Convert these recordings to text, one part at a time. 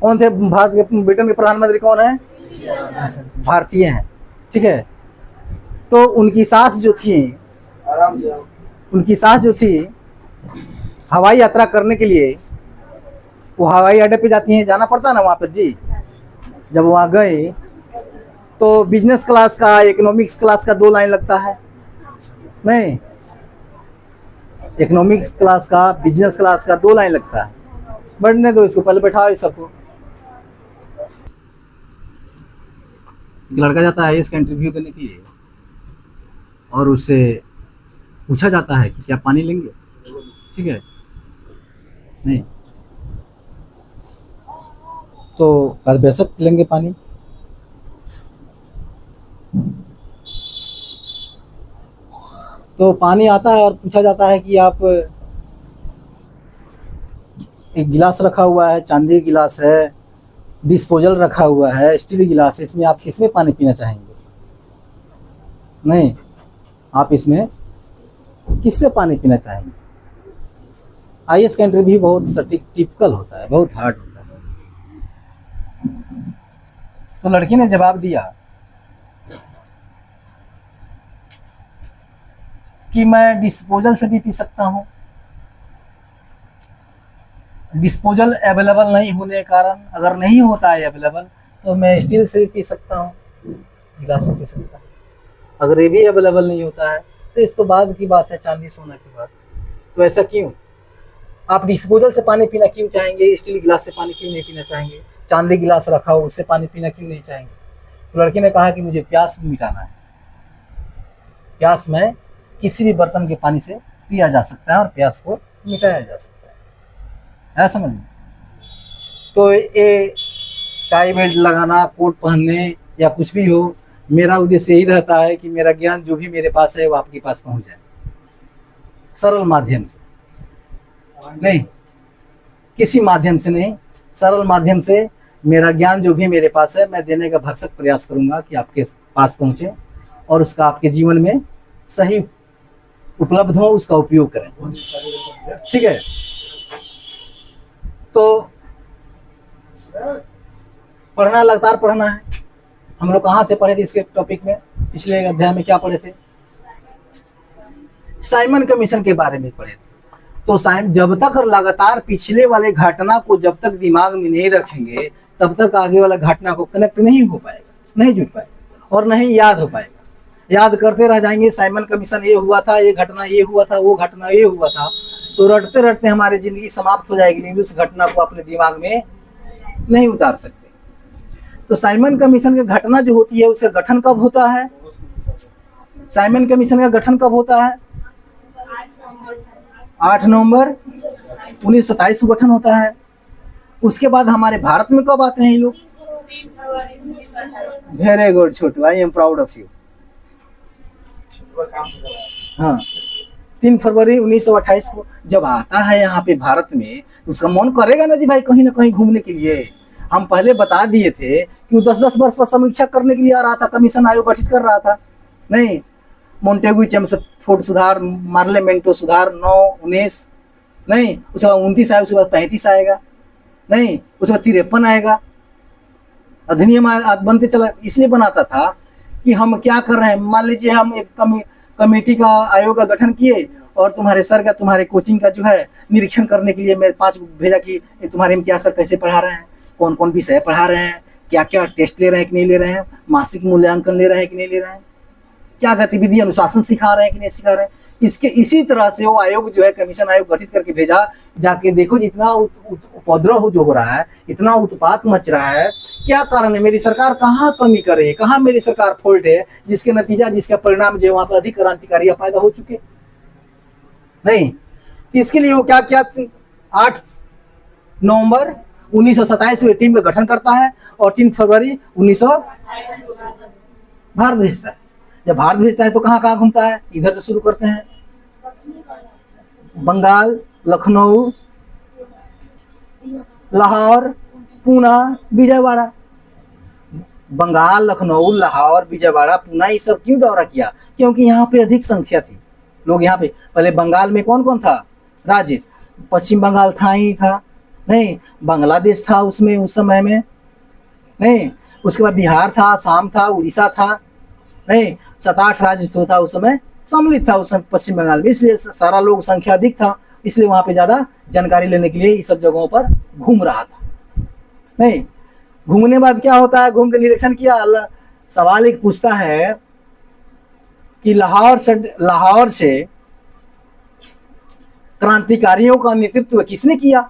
कौन थे भारत के, ब्रिटेन के प्रधानमंत्री कौन है? भारतीय हैं, ठीक है। तो उनकी सास जो थी, उनकी सास जो थी हवाई यात्रा करने के लिए वो हवाई अड्डे पे जाती हैं, जाना पड़ता है ना वहाँ पर जी। जब वहाँ गए तो बिजनेस क्लास का, इकोनॉमिक्स क्लास का 2 लाइन लगता है, नहीं, इकोनॉमिक्स क्लास का, बिजनेस क्लास का 2 लाइन लगता है। बैठने दो इसको, पहले बैठाओ इस सबको। लड़का जाता है इसका इंटरव्यू देने के लिए और उससे पूछा जाता है कि क्या पानी लेंगे, ठीक है, नहीं तो बेशक लेंगे पानी। तो पानी आता है और पूछा जाता है कि आप, एक गिलास रखा हुआ है, चांदी का गिलास है, डिस्पोजल रखा हुआ है, स्टील गिलास है, इसमें आप किसमें पानी पीना चाहेंगे? नहीं, आप इसमें किससे पानी पीना चाहेंगे? आईएएस का इंटरव्यू बहुत सटीक टिपिकल होता है, बहुत हार्ड होता है। तो लड़की ने जवाब दिया कि मैं डिस्पोजल से भी पी सकता हूँ, डिस्पोजल अवेलेबल नहीं होने के कारण, अगर नहीं होता है अवेलेबल तो मैं स्टील से भी पी सकता हूँ, गिलास से पी सकता हूँ। अगर ये भी अवेलेबल नहीं होता है तो इस तो बाद की बात है, चांदी सोना की बात। तो ऐसा क्यों? आप डिस्पोजल से पानी पीना क्यों चाहेंगे, स्टील गिलास से पानी क्यों नहीं पीना चाहेंगे? चांदी गिलास रखा हो उससे पानी पीना क्यों नहीं चाहेंगे? तो लड़की ने कहा कि मुझे प्यास मिटाना है, प्यास में किसी भी बर्तन के पानी से पिया जा सकता है और प्यास को मिटाया जा सकता है समझ में? तो ये टाई बेल्ट लगाना, कोट पहनने या कुछ भी हो, मेरा उद्देश्य यही रहता है कि मेरा ज्ञान जो भी मेरे पास है वो आपके पास पहुंच जाए, सरल माध्यम से, नहीं किसी माध्यम से नहीं, सरल माध्यम से मेरा ज्ञान जो भी मेरे पास है मैं देने का भरसक प्रयास करूंगा कि आपके पास पहुंचे और उसका आपके जीवन में सही उपलब्ध हो, उसका उपयोग करें, ठीक है। तो पढ़ना, लगातार पढ़ना है। हम लोग कहाँ थे पढ़े थे इसके टॉपिक में, पिछले अध्याय में क्या पढ़े थे? साइमन कमीशन के बारे में पढ़े थे। तो जब तक लगातार पिछले वाले घटना को जब तक दिमाग में नहीं रखेंगे तब तक आगे वाला घटना को कनेक्ट नहीं हो पाएगा, नहीं जुड़ पाएगा और नहीं याद हो पाएगा। याद करते रह जाएंगे, साइमन कमीशन ये हुआ था, ये घटना ये हुआ था, वो घटना ये हुआ था, तो रटते रटते हमारी जिंदगी समाप्त हो जाएगी, लेकिन उस घटना को अपने दिमाग में नहीं उतार सकते। तो साइमन कमीशन की घटना जो होती है उसका गठन कब होता है? साइमन कमीशन का गठन कब होता है? 8 नवंबर 1927 को गठन होता है। उसके बाद हमारे भारत में कब आते हैं ये लोग? Very good Chhotu, I am proud of you. हाँ, 3 फरवरी 1928 को जब आता है यहाँ पे भारत में, तो उसका मन करेगा ना जी भाई कहीं ना कहीं घूमने के लिए। हम पहले बता दिए थे कि वो 10-10 वर्ष पर समीक्षा करने के लिए आ रहा था, कमीशन आयोग गठित कर रहा था। नहीं, मोंटेगु चेम्सफोर्ड सुधार, मार्लेमेंटो सुधार 9-19, नहीं उसके बाद 29 आएगा, उसके बाद 35 आएगा, नहीं उसके बाद 53 आएगा। अधिनियम बनते चला, इसलिए बनाता था कि हम क्या कर रहे हैं। मान लीजिए हम एक कमेटी का, आयोग का गठन किए और तुम्हारे सर का, तुम्हारे कोचिंग का जो है निरीक्षण करने के लिए मैं 5 भेजा कि तुम्हारे इम्तियाज सर कैसे पढ़ा रहे हैं, कौन कौन विषय पढ़ा रहे हैं, क्या क्या टेस्ट ले रहे हैं कि नहीं ले रहे हैं, मासिक मूल्यांकन ले रहे हैं कि नहीं ले रहे हैं, क्या गतिविधि अनुशासन सिखा रहे हैं कि नहीं सिखा रहे हैं। इसके इसी तरह से वो आयोग जो है, कमीशन आयोग गठित करके भेजा, जाके देखो जितना उपद्रव जो हो रहा है, इतना उत्पात मच रहा है, क्या कारण है, मेरी सरकार कहाँ कमी कर रही है, कहाँ मेरी सरकार फॉल्ट है, जिसके नतीजा, जिसका परिणाम जो है वहां पर अधिक क्रांतिकारी पैदा हो चुके। नहीं, इसके लिए वो क्या क्या 8 नवंबर 1927 में टीम का गठन करता है और 3 फरवरी 1900 भारत भेजता है। जब भारत भेजता है तो कहाँ कहाँ घूमता है? इधर से शुरू करते हैं, बंगाल, लखनऊ, लाहौर, पूना, विजयवाड़ा। बंगाल, लखनऊ, लाहौर, विजयवाड़ा, पूना, ये सब क्यों दौरा किया? क्योंकि यहाँ पे अधिक संख्या थी लोग। यहाँ पे पहले बंगाल में कौन कौन था राज्य? पश्चिम बंगाल था ही था, नहीं, बांग्लादेश था उसमें उस समय में, नहीं, उसके बाद बिहार था, असम था, उड़ीसा था, नहीं, 7-8 राज्य जो था उस समय सम्मिलित था उस समय पश्चिम बंगाल में, इसलिए सारा लोग संख्या अधिक था, इसलिए वहां पे ज्यादा जानकारी लेने के लिए इस सब जगहों पर घूम रहा था। नहीं, घूमने बाद क्या होता है, घूम के निरीक्षण किया, सवाल एक पूछता है कि लाहौर से क्रांतिकारियों का नेतृत्व किसने किया।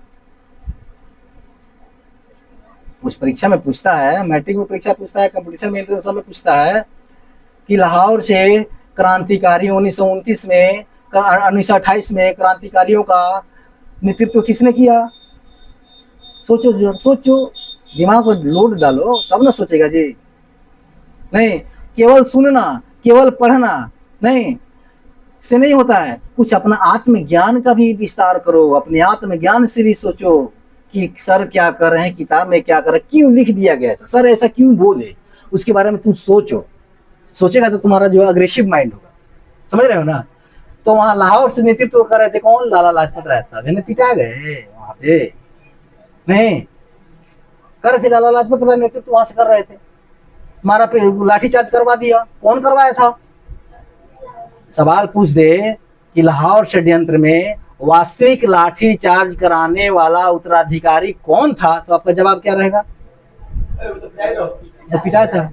उस परीक्षा में पूछता है, मैट्रिक में परीक्षा पूछता है, कंपटीशन में इंटरव्यू में पूछता है कि लाहौर से क्रांतिकारियों 1929 में 1928 में क्रांतिकारियों का नेतृत्व किसने किया। सोचो सोचो, दिमाग पर लोड डालो तब ना सोचेगा जी। नहीं, केवल सुनना, केवल पढ़ना नहीं से नहीं होता है, कुछ अपना आत्मज्ञान का भी विस्तार करो, अपने आत्मज्ञान से भी सोचो कि सर क्या कर रहे हैं, किताब में क्या कर रहे हैं, क्यों लिख दिया गया ऐसा, सर ऐसा क्यों बोले, उसके बारे में तुम सोचो। सोचेगा तो तुम्हारा जो अग्रेसिव माइंड होगा, समझ रहे हो ना। तो वहां लाहौर से नेतृत्व कर रहे थे कौन, लाला लाजपत राय था, मैंने पिटा गए वहां पे, नहीं कर रहे थे, लाला लाजपत राय नेतृत्व वहां से कर रहे थे। हमारा पे लाठीचार्ज करवा दिया, कौन करवाया था। सवाल पूछ दे कि लाहौर षड्यंत्र में वास्तविक लाठी चार्ज कराने वाला उत्तराधिकारी कौन था, तो आपका जवाब क्या रहेगा। तो पिटाया था,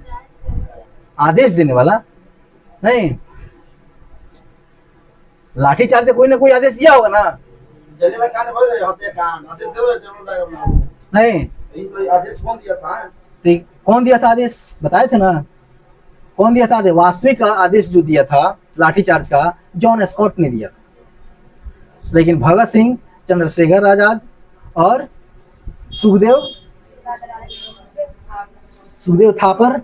आदेश देने वाला नहीं, लाठी चार्ज कोई ना कोई आदेश दिया होगा ना। नहीं, कौन दिया था आदेश, बताए थे ना कौन दिया था आदेश। वास्तविक आदेश जो दिया था लाठीचार्ज का, जॉन स्कॉट ने दिया था, लेकिन भगत सिंह, चंद्रशेखर आजाद और सुखदेव थापर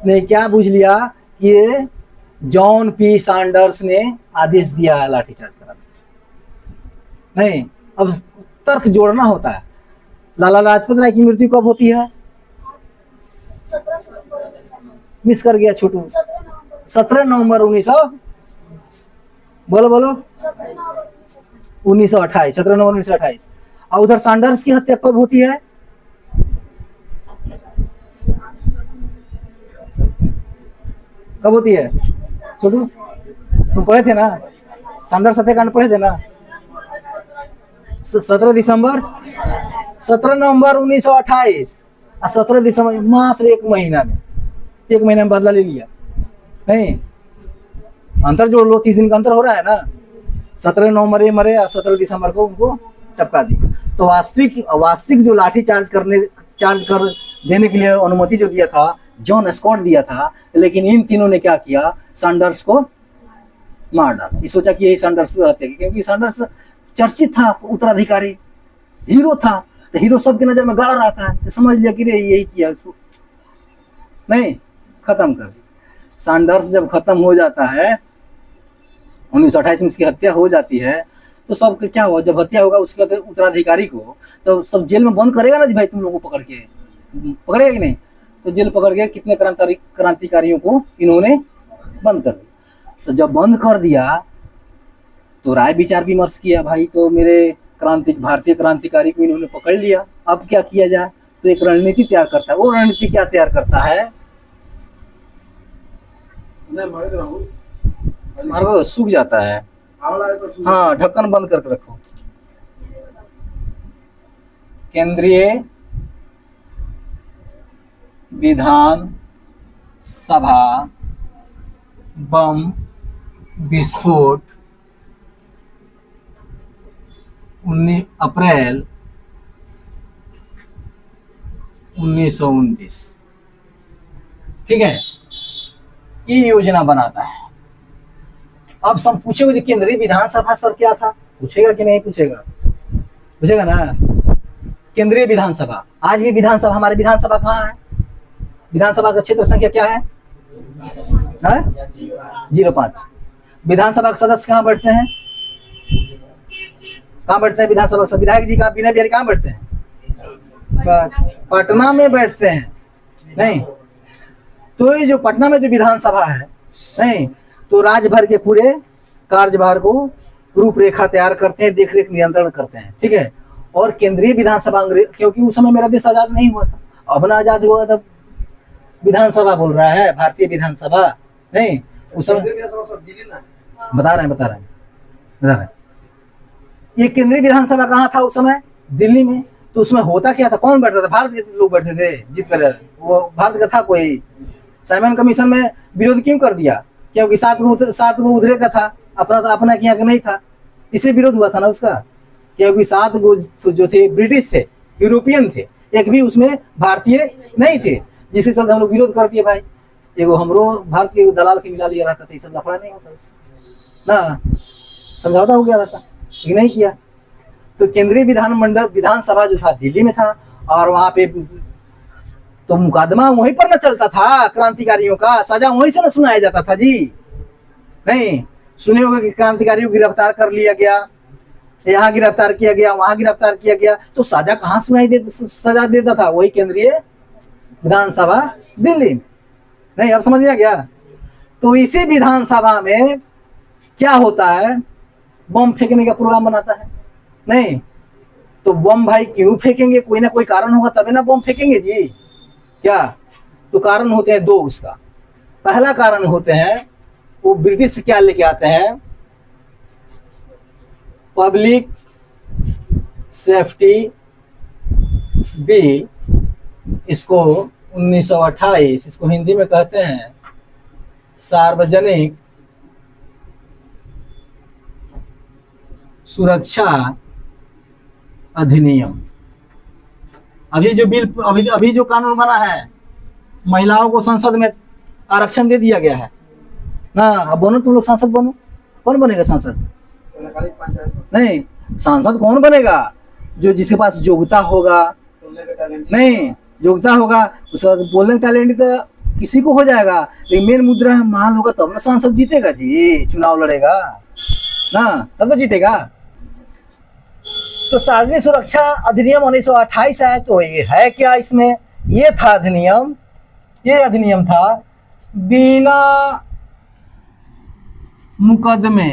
ने क्या बुझ लिया कि ये जॉन पी सैंडर्स ने आदेश दिया है लाठीचार्ज कराने। नहीं, अब तर्क जोड़ना होता है। लाला लाजपत राय की मृत्यु कब होती है, मिस कर गया छोटू, 17 नवंबर 1900, बोलो 1928, 17 नवंबर 1928। और उधर सैंडर्स की हत्या कब होती है, कब होती है छोटू, तुम पढ़े थे ना, सैंडर्स हत्याकांड पढ़े थे ना, 17 दिसंबर, 17 नवंबर 1928 और 17 दिसंबर, मात्र एक महीना में बदला ले लिया। नहीं, अंतर जोड़ लो, 30 दिन का अंतर हो रहा है ना। 17 नवंबर ये मरे और 17 दिसंबर को उनको टपका दी। तो वास्तविक जो लाठी चार्ज कर देने के लिए अनुमति जो दिया था जॉन स्कॉट दिया था, लेकिन इन तीनों ने क्या किया, सैंडर्स को मार डाला। ये सोचा कि यही सैंडर्स को हत्या की, क्योंकि सैंडर्स चर्चित था, उत्तराधिकारी हीरो था, तो हीरो सबकी नजर में गड़ा रहता है, तो समझ लिया कि यही किया उसको। नहीं, खत्म कर दिया। सैंडर्स जब खत्म हो जाता है 1928 में इसकी हत्या हो जाती है, तो सब क्या हुआ, जब हत्या होगा उसके उत्तराधिकारी को तो सब जेल में बंद करेगा ना जी भाई, तुम लोगों को पकड़ के पकड़ेगा कि नहीं। तो जेल पकड़ के कितने क्रांतिकारियों को इन्होंने बंद कर दिया। तो जब बंद कर दिया तो राय विचार विमर्श किया, भाई तो मेरे भारतीय क्रांतिकारी को इन्होंने पकड़ लिया, अब क्या किया जाए। तो एक रणनीति तैयार करता है। वो रणनीति क्या तैयार करता है, सूख जाता है, हाँ ढक्कन बंद करके रखो। केंद्रीय विधान सभा बम विस्फोट 19 अप्रैल 1919, ठीक है, ये योजना बनाता है। अब सब पूछेगा केंद्रीय विधानसभा सर क्या था, पूछेगा कि नहीं पूछेगा, पूछेगा ना। केंद्रीय विधानसभा, आज भी विधानसभा, हमारे विधानसभा कहाँ है, विधानसभा का क्षेत्र संख्या क्या है, 05। विधानसभा के सदस्य कहाँ बैठते हैं, कहाँ बैठते हैं विधानसभा के विधायक जी का विनय बिहारी कहाँ बैठते हैं, पटना में बैठते हैं। नहीं, तो ये जो पटना में जो विधानसभा है, नहीं तो राज्यभर के पूरे कार्यभार को रूपरेखा तैयार करते हैं, देखरेख नियंत्रण करते हैं, ठीक है। और केंद्रीय विधानसभा अंग्रेज, क्योंकि उस समय मेरा देश आजाद नहीं हुआ था, अब ना आजाद हुआ तब विधानसभा बोल रहा है, भारतीय विधानसभा नहीं उस समय बता रहे हैं बता रहे हैं बता रहे हैं। ये केंद्रीय विधानसभा कहाँ था उस समय? दिल्ली में। तो उसमें होता क्या था, कौन बैठता था? भारत के लोग बैठे थे जीत कर, वो भारत का था कोई। साइमन कमीशन में विरोध क्यों कर दिया? क्योंकि 7 गो उधरे का था, अपना तो अपना यहाँ का नहीं था, इसलिए विरोध हुआ था ना उसका। क्योंकि 7 गो जो थे ब्रिटिश थे, यूरोपियन थे, एक भी उसमें भारतीय नहीं थे, जिसके चलते हम लोग विरोध कर दिए भाई। एगो हमरो भारत के दलाल के मिला लिया रहता था, ये सब लफड़ा नहीं होता ना, समझौता हो गया रहता, ये नहीं किया। तो केंद्रीय विधानसभा जो था दिल्ली में था, और वहां पे तो मुकदमा वहीं पर न चलता था, क्रांतिकारियों का सजा वहीं से न सुनाया जाता था जी। नहीं सुने होगा कि क्रांतिकारियों को गिरफ्तार कर लिया गया, यहाँ गिरफ्तार किया गया, वहां गिरफ्तार किया गया, तो सजा कहाँ सजा देता था? वही केंद्रीय विधानसभा दिल्ली में। नहीं अब समझ में आ गया? तो इसी विधानसभा में क्या होता है, बम फेंकने का प्रोग्राम बनाता है। नहीं तो बम भाई क्यों फेंकेंगे? कोई ना कोई कारण होगा तभी ना बम फेंकेंगे जी। क्या? तो कारण होते हैं 2 उसका। पहला कारण होते हैं, वो ब्रिटिश क्या लेके आते हैं, पब्लिक सेफ्टी बिल, इसको 1928, इसको हिंदी में कहते हैं सार्वजनिक सुरक्षा अधिनियम। अभी जो बिल अभी जो कानून बना है, महिलाओं को संसद में आरक्षण दे दिया गया है ना। अब बनो तुम लोग सांसद बनो। कौन बनेगा सांसद? नहीं सांसद कौन बनेगा? जो जिसके पास योग्यता होगा, नहीं योग्यता होगा, उसके बाद बोलने का टैलेंट तो किसी को हो जाएगा, लेकिन मेन मुद्रा है माल होगा तब ना सांसद जीतेगा जी, चुनाव लड़ेगा ना, तब तो जीतेगा। तो सार्वजनिक सुरक्षा अधिनियम 1928 है, तो ये है क्या इसमें? ये था अधिनियम, ये अधिनियम था बिना मुकदमे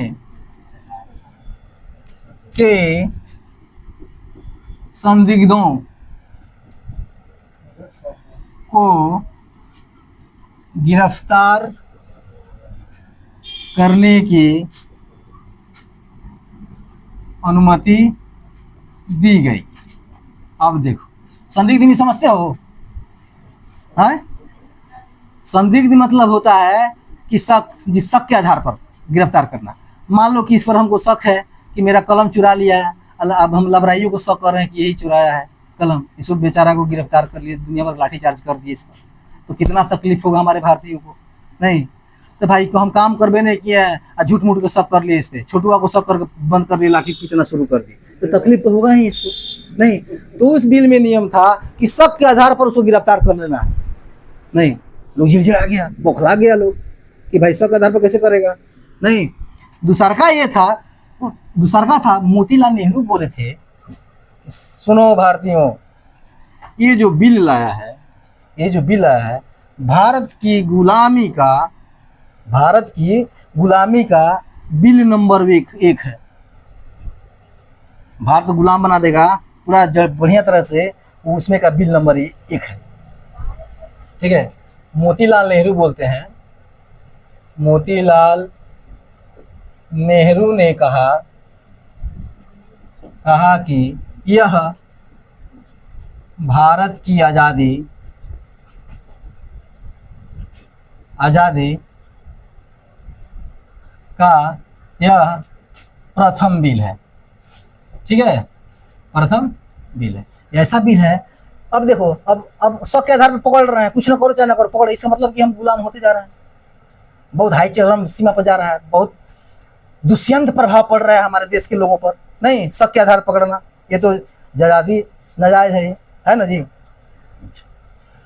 के संदिग्धों को गिरफ्तार करने की अनुमति दी गई। अब देखो संदिग्ध में समझते हो? हैं? संदिग्ध मतलब होता है कि शक, जिस शक के आधार पर गिरफ्तार करना। मान लो कि इस पर हमको शक है कि मेरा कलम चुरा लिया है, अब हम लबराइयों को शक कर रहे हैं कि यही चुराया है कलम, इसको बेचारा को गिरफ्तार कर लिए, दुनिया भर लाठीचार्ज कर दिए इस पर, तो कितना तकलीफ होगा हमारे भारतीयों को। नहीं तो भाई को हम काम करबे नहीं किए हैं, झूठ मूठ को शक कर लिए, इस पे छोटुआ को शक कर बंद कर लिए, लाठी पीटना शुरू कर दी, तो तकलीफ तो होगा ही इसको। नहीं तो उस बिल में नियम था कि शक के आधार पर उसको गिरफ्तार कर लेना है। नहीं लोग झिड़झिड़ा गया, बौखला गया लोग कि भाई शक के आधार पर कैसे करेगा। नहीं दूसरका ये था, दूसरका था मोतीलाल नेहरू बोले थे, सुनो भारतीयों, ये जो बिल लाया है, ये जो बिल आया है भारत की गुलामी का बिल नंबर 1 है। भारत को गुलाम बना देगा पूरा बढ़िया तरह से, उसमें का बिल नंबर 1 है। ठीक है, मोतीलाल नेहरू बोलते हैं, मोतीलाल नेहरू ने कहा कि यह भारत की आज़ादी का यह प्रथम बिल है। ठीक है, प्रथम बिल है, ऐसा बिल है। अब देखो, अब शक के आधार पर पकड़ रहे हैं, कुछ ना करो चाहे ना करो पकड़, इसका मतलब कि हम गुलाम होते जा रहे हैं, बहुत हाई चरम सीमा पर जा रहा है, बहुत दुष्यंत प्रभाव पड़ रहा है हमारे देश के लोगों पर। नहीं शक के आधार पकड़ना, ये तो आज़ादी नाजायज है ना जी।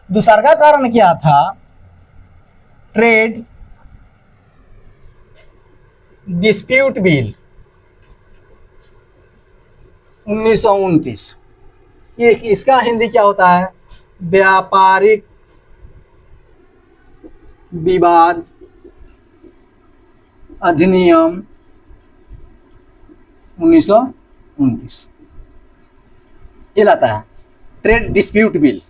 दूसरा का कारण क्या था? Trade dispute bill 1929। ये इसका हिंदी क्या होता है? व्यापारिक विवाद अधिनियम 1929। ये लाता है ट्रेड डिस्प्यूट बिल।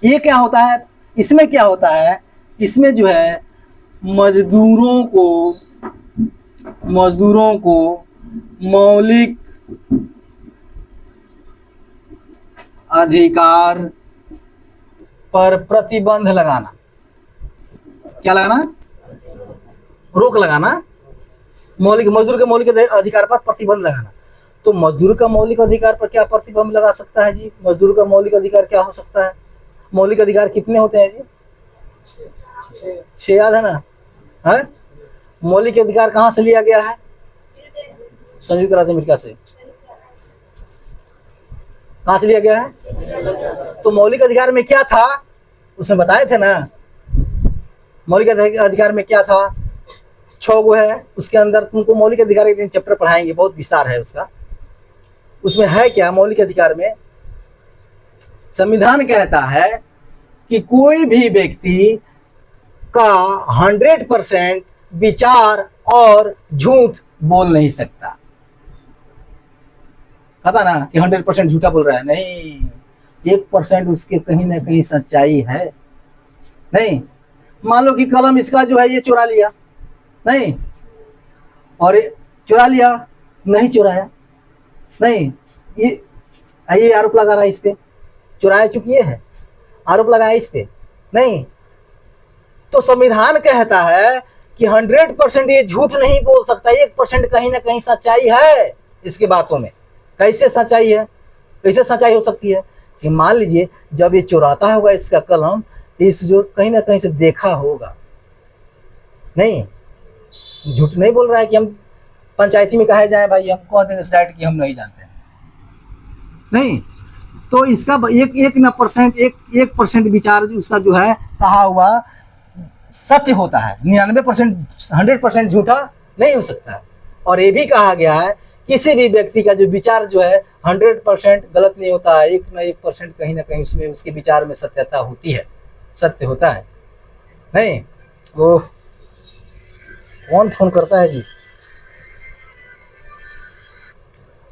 ये क्या होता है, इसमें क्या होता है, इसमें जो है मजदूरों को मौलिक अधिकार पर प्रतिबंध लगाना। क्या लगाना? रोक लगाना। मजदूर के मौलिक अधिकार पर प्रतिबंध लगाना। तो मजदूर का मौलिक अधिकार पर क्या प्रतिबंध लगा सकता है जी? मजदूर का मौलिक अधिकार क्या हो सकता है? मौलिक अधिकार कितने होते हैं जी? 6 याद है ना? है मौलिक अधिकार कहाँ से लिया गया है? संयुक्त राज्य अमेरिका से। कहाँ से लिया गया है? तो मौलिक अधिकार में क्या था उसमें बताए थे ना। मौलिक अधिकार में क्या था? 6 गो है, उसके अंदर तुमको मौलिक अधिकार एक दिन चैप्टर पढ़ाएंगे, बहुत विस्तार है उसका। उसमें है क्या मौलिक अधिकार में? संविधान कहता है कि कोई भी व्यक्ति का 100% विचार और झूठ बोल नहीं सकता। पता ना कि 100% झूठा बोल रहा है, नहीं, 1% उसके कहीं ना कहीं सच्चाई है। नहीं, मान लो कि कलम इसका जो है ये चुरा लिया, नहीं, और चुरा लिया, नहीं चुराया, नहीं, ये आरोप लगा रहा है इस पे, चुराया चूंकि ये है, आरोप लगाया इस पे, नहीं। तो संविधान कहता है कि 100% ये झूठ नहीं बोल सकता, 1% कहीं ना कहीं सच्चाई है इसकी बातों में। कैसे सच्चाई है? कैसे सच्चाई हो सकती है? कि मान लीजिए जब ये चुराता होगा इसका कलम, इस जो कहीं ना कहीं से देखा होगा, नहीं, झूठ नहीं बोल रहा है कि हम पंचायती में कहे जाए भाई हम कह देंगे राइट कि हम नहीं जानते हैं, नहीं। तो इसका एक परसेंट विचार उसका जो है कहा हुआ सत्य होता है, 99% 100% झूठा नहीं हो सकता है। और ये भी कहा गया है किसी भी व्यक्ति का जो विचार जो है 100% गलत नहीं होता है, 1% कहीं ना कहीं उसमें उसके विचार में सत्यता होती है, सत्य होता है, नहीं। वो कौन फोन करता है जी?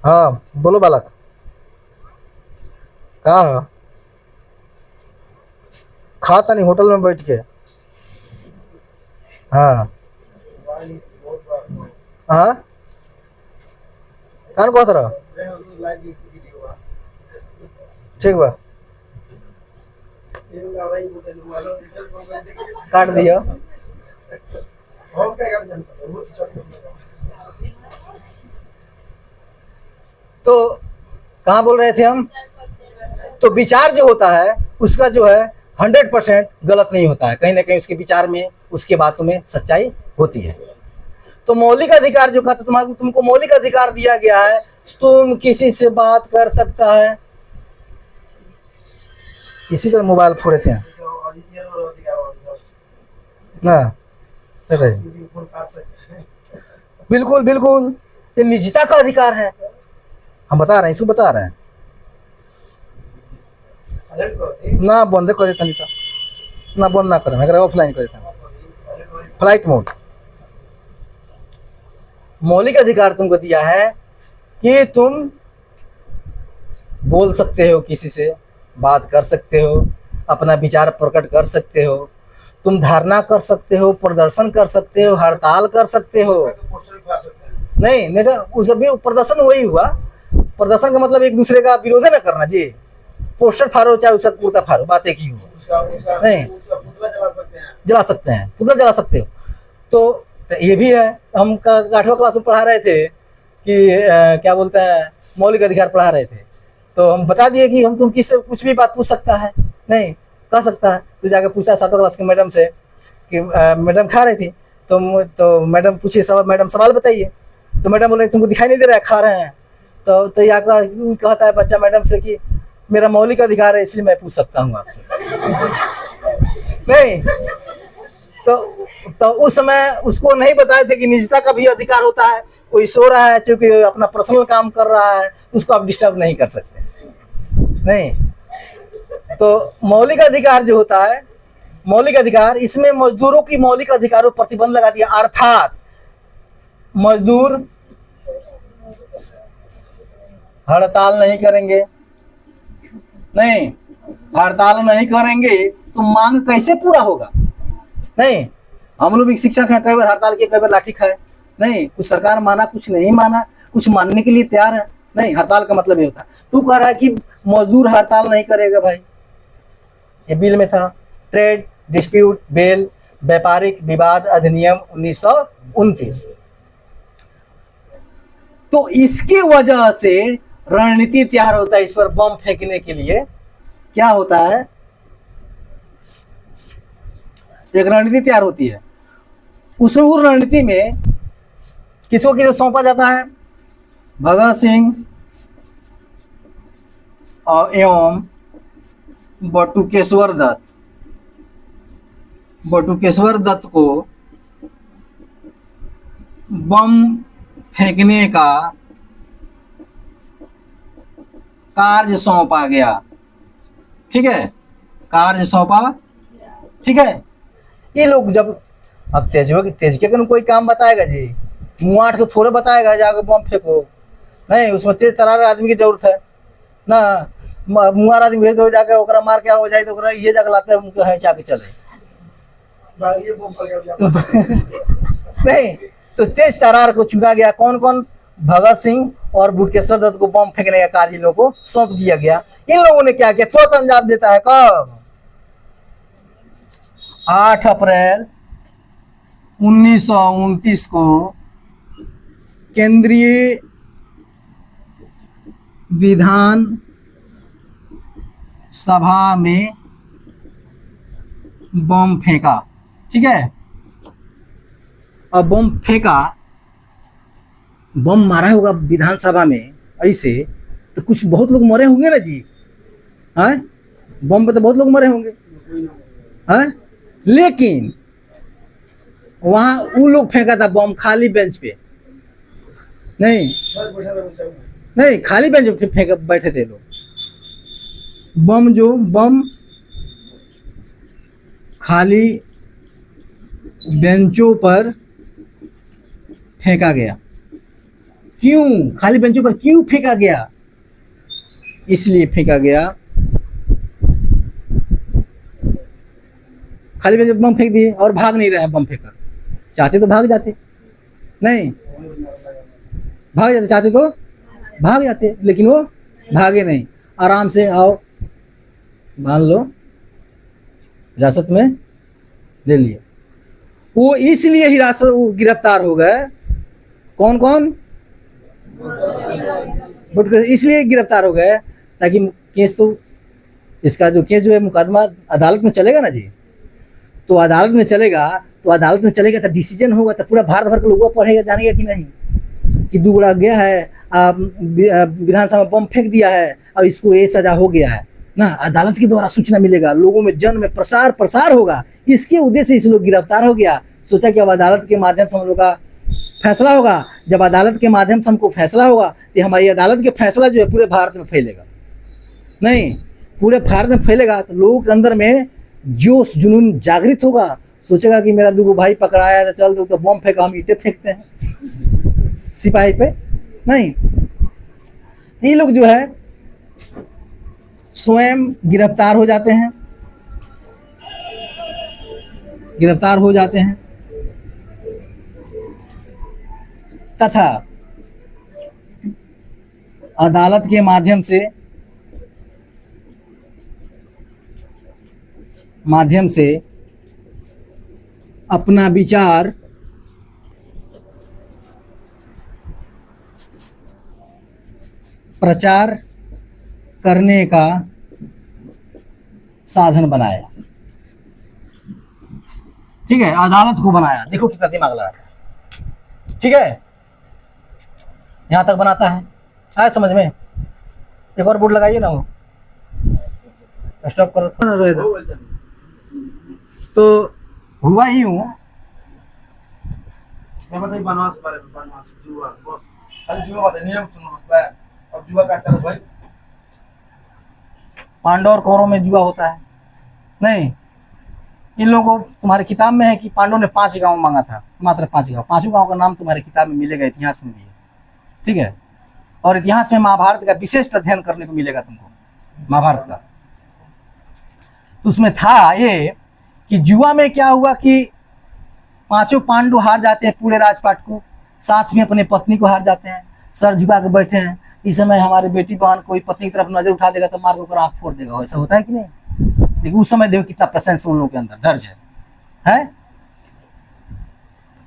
हाँ बोलो बालक, कहाँ? खाता नहीं होटल में बैठ के। हाँ हाँ कान कहत रह, ठीक बा, काट दिया। तो कहाँ बोल रहे थे हम? तो विचार जो होता है उसका जो है 100% गलत नहीं होता है, कहीं ना कहीं उसके विचार में उसके बातों में सच्चाई होती है। तो मौलिक अधिकार जो कहता तुमको मौलिक अधिकार दिया गया है, तुम किसी से बात कर सकता है। किसी से मोबाइल फोड़े थे ना? बिल्कुल बिल्कुल, ये निजता का अधिकार है, हम बता रहे हैं, इसको बता रहे हैं ना। बंद कर देता नहीं था ना, बंद ना करें, अगर ऑफलाइन कर देता, फ्लाइट मोड। मौलिक अधिकार तुमको दिया है कि तुम बोल सकते हो, किसी से बात कर सकते हो, अपना विचार प्रकट कर सकते हो, तुम धारणा कर सकते हो, प्रदर्शन कर सकते हो, हड़ताल कर सकते हो। नहीं उसका भी प्रदर्शन वही हुआ, प्रदर्शन का मतलब एक दूसरे का विरोध न करना जी। पोस्टर फाड़ो चाहे उसका कुर्ता फाड़ो, बात एक ही हो, नहीं जला सकते हैं, पुतला जला सकते हो। तो ये भी है, हम 8वां क्लास में पढ़ा रहे थे कि क्या बोलते हैं, मौलिक अधिकार पढ़ा रहे थे, तो हम बता दिए कि हम तुम किससे कुछ भी बात पूछ सकता है, नहीं कह सकता है। तो जाकर पूछता है 7वां क्लास के मैडम से कि मैडम खा रही थी, तो मैडम पूछिए मैडम सवाल बताइए, तो मैडम बोले तुमको दिखाई नहीं दे रहा है खा रहे हैं। तो यहाँ कहता है बच्चा मैडम से कि मेरा मौलिक अधिकार है इसलिए मैं पूछ सकता हूँ आपसे। नहीं तो उस समय उसको नहीं बताए थे कि निजता का भी अधिकार होता है। कोई सो रहा है, चूंकि अपना पर्सनल काम कर रहा है, उसको आप डिस्टर्ब नहीं कर सकते, नहीं। तो मौलिक अधिकार जो होता है, मौलिक अधिकार, इसमें मजदूरों की मौलिक अधिकारों पर प्रतिबंध लगा दिया, अर्थात मजदूर हड़ताल नहीं करेंगे, नहीं, हड़ताल नहीं करेंगे तो मांग कैसे पूरा होगा? नहीं, हम लोग भी शिक्षक हैं, कई बार हड़ताल किए, कई बार लाठी खाए। नहीं, कुछ सरकार माना, कुछ नहीं माना, कुछ मानने के लिए तैयार है। नहीं, हड़ताल का मतलब ये होता है। तू कह रहा है कि मजदूर हड़ताल नहीं करेगा। भाई ये बिल में था, ट्रेड डिस्प्यूट बिल, व्यापारिक विवाद अधिनियम 1929। तो इसकी वजह से रणनीति तैयार होता है इस पर बम फेंकने के लिए। क्या होता है? एक रणनीति तैयार होती है। उस रणनीति में किसको किसे सौंपा जाता है? भगत सिंह और एवं बटुकेश्वर दत्त। बटुकेश्वर दत्त को बम फेंकने का कार्य सौंपा गया। ठीक है, कार्य सौंपा। ठीक है, ये लोग जब अब तेजके का कोई काम बताएगा जी, मुआठ को थोड़े बताएगा जाकर बम फेंको। नहीं, उसमें तेज तरार आदमी की जरूरत है ना। मुआर आदमी भेज दो, जाके ओकरा मार के हो जाए तो ये जाकर लाते हैं है जाके चले नहीं, तो तेज तरार को चुना गया। कौन कौन? भगत सिंह और बटुकेश्वर दत्त को बम फेंकने का कार्य इन लोगों को सौंप दिया गया। इन लोगों ने क्या किया? तुरंत अंजाम देता है। कब? 8 अप्रैल 1929 को केंद्रीय विधान सभा में बम फेंका। ठीक है, अब बम फेंका, बम मारा होगा विधानसभा में ऐसे, तो कुछ बहुत लोग मरे होंगे ना जी। हैं, बम पे तो बहुत लोग मरे होंगे। हैं, लेकिन वहां वो लोग फेंका था बम खाली बेंच पे। नहीं नहीं, खाली बेंच पे फेंक बैठे थे लोग। बम खाली बेंचों पर फेंका गया। क्यों खाली बेंचों पर क्यों फेंका गया? इसलिए फेंका गया, खाली बेंच पर बम फेंक दिए और भाग नहीं रहे हैं बम फेंकर। चाहते तो भाग जाते, नहीं भाग जाते, चाहते तो भाग जाते, लेकिन वो भागे नहीं। आराम से आओ, मान लो हिरासत में ले लिए। वो इसलिए हिरासत गिरफ्तार हो गए। कौन कौन? इसलिए गिरफ्तार हो गए ताकि केस, तो इसका जो केस जो है मुकदमा अदालत में चलेगा ना जी, तो अदालत में चलेगा तो डिसीजन होगा, तो पूरा भारत भर के लोगों पढ़ेगा, जानेगा कि नहीं कि दुगड़ा गया है, विधानसभा में बम फेंक दिया है और इसको ये सजा हो गया है ना। अदालत के द्वारा सूचना मिलेगा, लोगों में जन में प्रसार होगा। इसके उद्देश्य से इस लोग गिरफ्तार हो गया। सोचा कि अब अदालत के माध्यम से हम लोग का फैसला होगा। जब अदालत के माध्यम से हमको फैसला होगा तो हमारी अदालत के फैसला जो है पूरे भारत में फैलेगा। नहीं, पूरे भारत में फैलेगा तो लोगों के अंदर में जोश जुनून जागृत होगा। सोचेगा कि मेरा दूगो भाई पकड़ाया है, तो चल दो तो बम फेंका, हम ईंटें फेंकते हैं सिपाही पे। नहीं, ये लोग जो है स्वयं गिरफ्तार हो जाते हैं, तथा अदालत के माध्यम से अपना विचार प्रचार करने का साधन बनाया। ठीक है, अदालत को बनाया। देखो कितना दिमाग लगा। ठीक है, यहां तक बनाता है, आया समझ में? एक और बोर्ड लगाइए ना, हो स्टॉप करो। तो हुआ ही हूँ पांडव और कौरव में जुआ होता है। नहीं, इन लोगों को तुम्हारे किताब में है कि पांडव ने 5 गांव मांगा था, मात्र 5 गांव। 5 गांव का नाम तुम्हारे किताब में मिलेगा, इतिहास में भी है। ठीक है, और इतिहास में महाभारत का विशेष अध्ययन करने को मिलेगा तुमको। महाभारत का। तो उसमें था ये कि जुआ में क्या हुआ कि पांचों पांडु हार जाते हैं पूरे राजपाट को, साथ में अपने पत्नी को हार जाते हैं, सर झुका के बैठे हैं। इस समय हमारे बेटी बहन कोई पत्नी की तरफ नजर उठा देगा तो मार कर आंख फोड़ देगा, ऐसा होता है कि नहीं? लेकिन उस समय देखो कितना पेशेंस उन लोगों के अंदर, डर है?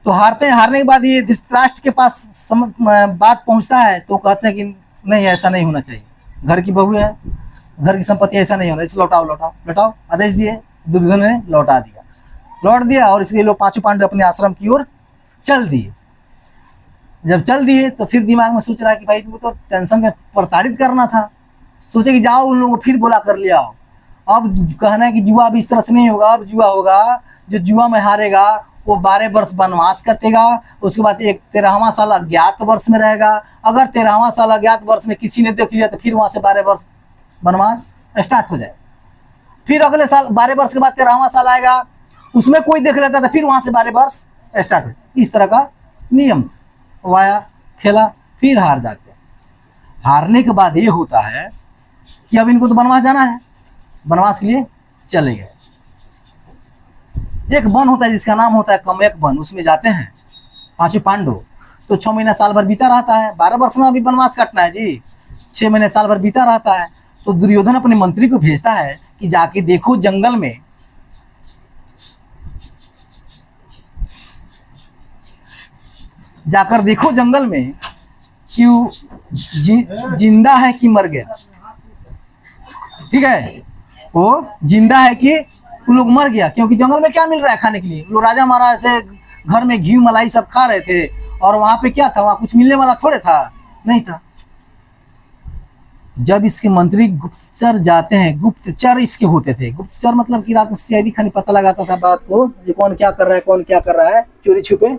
तो हारते हैं, हारने के बाद ये धृतराष्ट्र के पास बात पहुंचता है तो कहते हैं कि नहीं, ऐसा नहीं होना चाहिए, घर की बहू है, घर की संपत्ति, ऐसा नहीं होना, इसे लौटाओ लौटाओ लौटाओ। आदेश दिए, दुर्योधन ने लौटा दिया, लौट दिया। और इसके लोग पांचों पांडव अपने आश्रम की ओर चल दिए। जब चल दिए तो फिर दिमाग में सोच रहा है कि भाई तुमको तो टेंशन में प्रताड़ित करना था, सोचे कि जाओ उन लोगों को फिर बोला कर लिया। अब कहना है कि जुआ अब इस तरह से नहीं होगा, अब जुआ होगा, जो जुआ में हारेगा वो 12 वर्ष वनवास कटेगा, उसके बाद एक 13वां साल अज्ञात वर्ष में रहेगा। अगर 13वां साल अज्ञात वर्ष में किसी ने देख लिया तो फिर वहां से 12 वर्ष वनवास स्टार्ट हो जाए। फिर अगले साल 12 वर्ष के बाद 13वां साल आएगा, उसमें कोई देख लेता तो फिर वहां से 12 वर्ष स्टार्ट हो। इस तरह का नियम वाया, खेला, फिर हार जाते हैं। हारने के बाद ये होता है कि अब इनको तो वनवास जाना है, वनवास के लिए चले गए। एक वन होता है जिसका नाम होता है कमेक वन, उसमें जाते हैं पांचों पांडव। तो 6 महीना साल भर बीता रहता है, 12 वर्ष में अभी वनवास काटना है जी, 6 महीने साल भर बीता रहता है। तो दुर्योधन अपने मंत्री को भेजता है कि जाके देखो जंगल में जाकर देखो जंगल में कि जिंदा है कि मर गया। ठीक है, वो जिंदा है कि वो लोग मर गया, क्योंकि जंगल में क्या मिल रहा है खाने के लिए? लोग राजा महाराज थे, घर में घी मलाई सब खा रहे थे, और वहां पे क्या था, वहां कुछ मिलने वाला थोड़े था, नहीं था। जब इसके मंत्री गुप्तचर जाते हैं, गुप्तचर इसके होते थे, गुप्तचर मतलब कि रात में सीआईडी खानी पता लगाता था बात को, ये कौन क्या कर रहा है, कौन क्या कर रहा है, चोरी छुपे।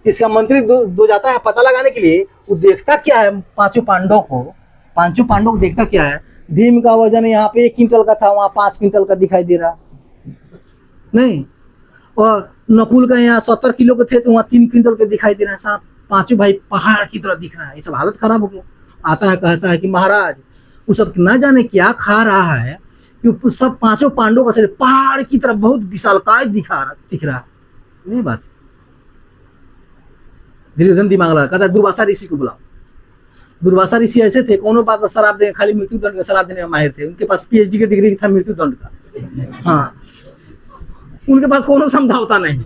इसका मंत्री दो जाता है पता लगाने के लिए। वो देखता क्या है, पांचों पांडवों को देखता क्या है, भीम का वजन यहाँ पे 1 क्विंटल का था, वहां 5 क्विंटल का दिखाई दे रहा नहीं, और नकुल का यहाँ 70 किलो के थे तो वहाँ 3 क्विंटल के दिखाई दे रहा है। साहब पांचों भाई पहाड़ की तरह दिख रहा है। ये सब हालत खराब हो गया। आता है, कहता है कि महाराज वो सब ना जाने क्या खा रहा है कि सब पांचों पांडवों का शरीर पहाड़ की तरह बहुत विशालकाय दिख रहा है। नहीं बात, दुर्योधन दिमाग लगा, कहता दुर्वासा ऋषि को बुलाओ। दुर्वासा ऋषि ऐसे थे, कोनो बात पर शराब देने, खाली मृत्यु दंड का शराब देने में माहिर थे। उनके पास पीएचडी की डिग्री था मृत्यु दंड का। हाँ, उनके पास कोनो समझौता नहीं।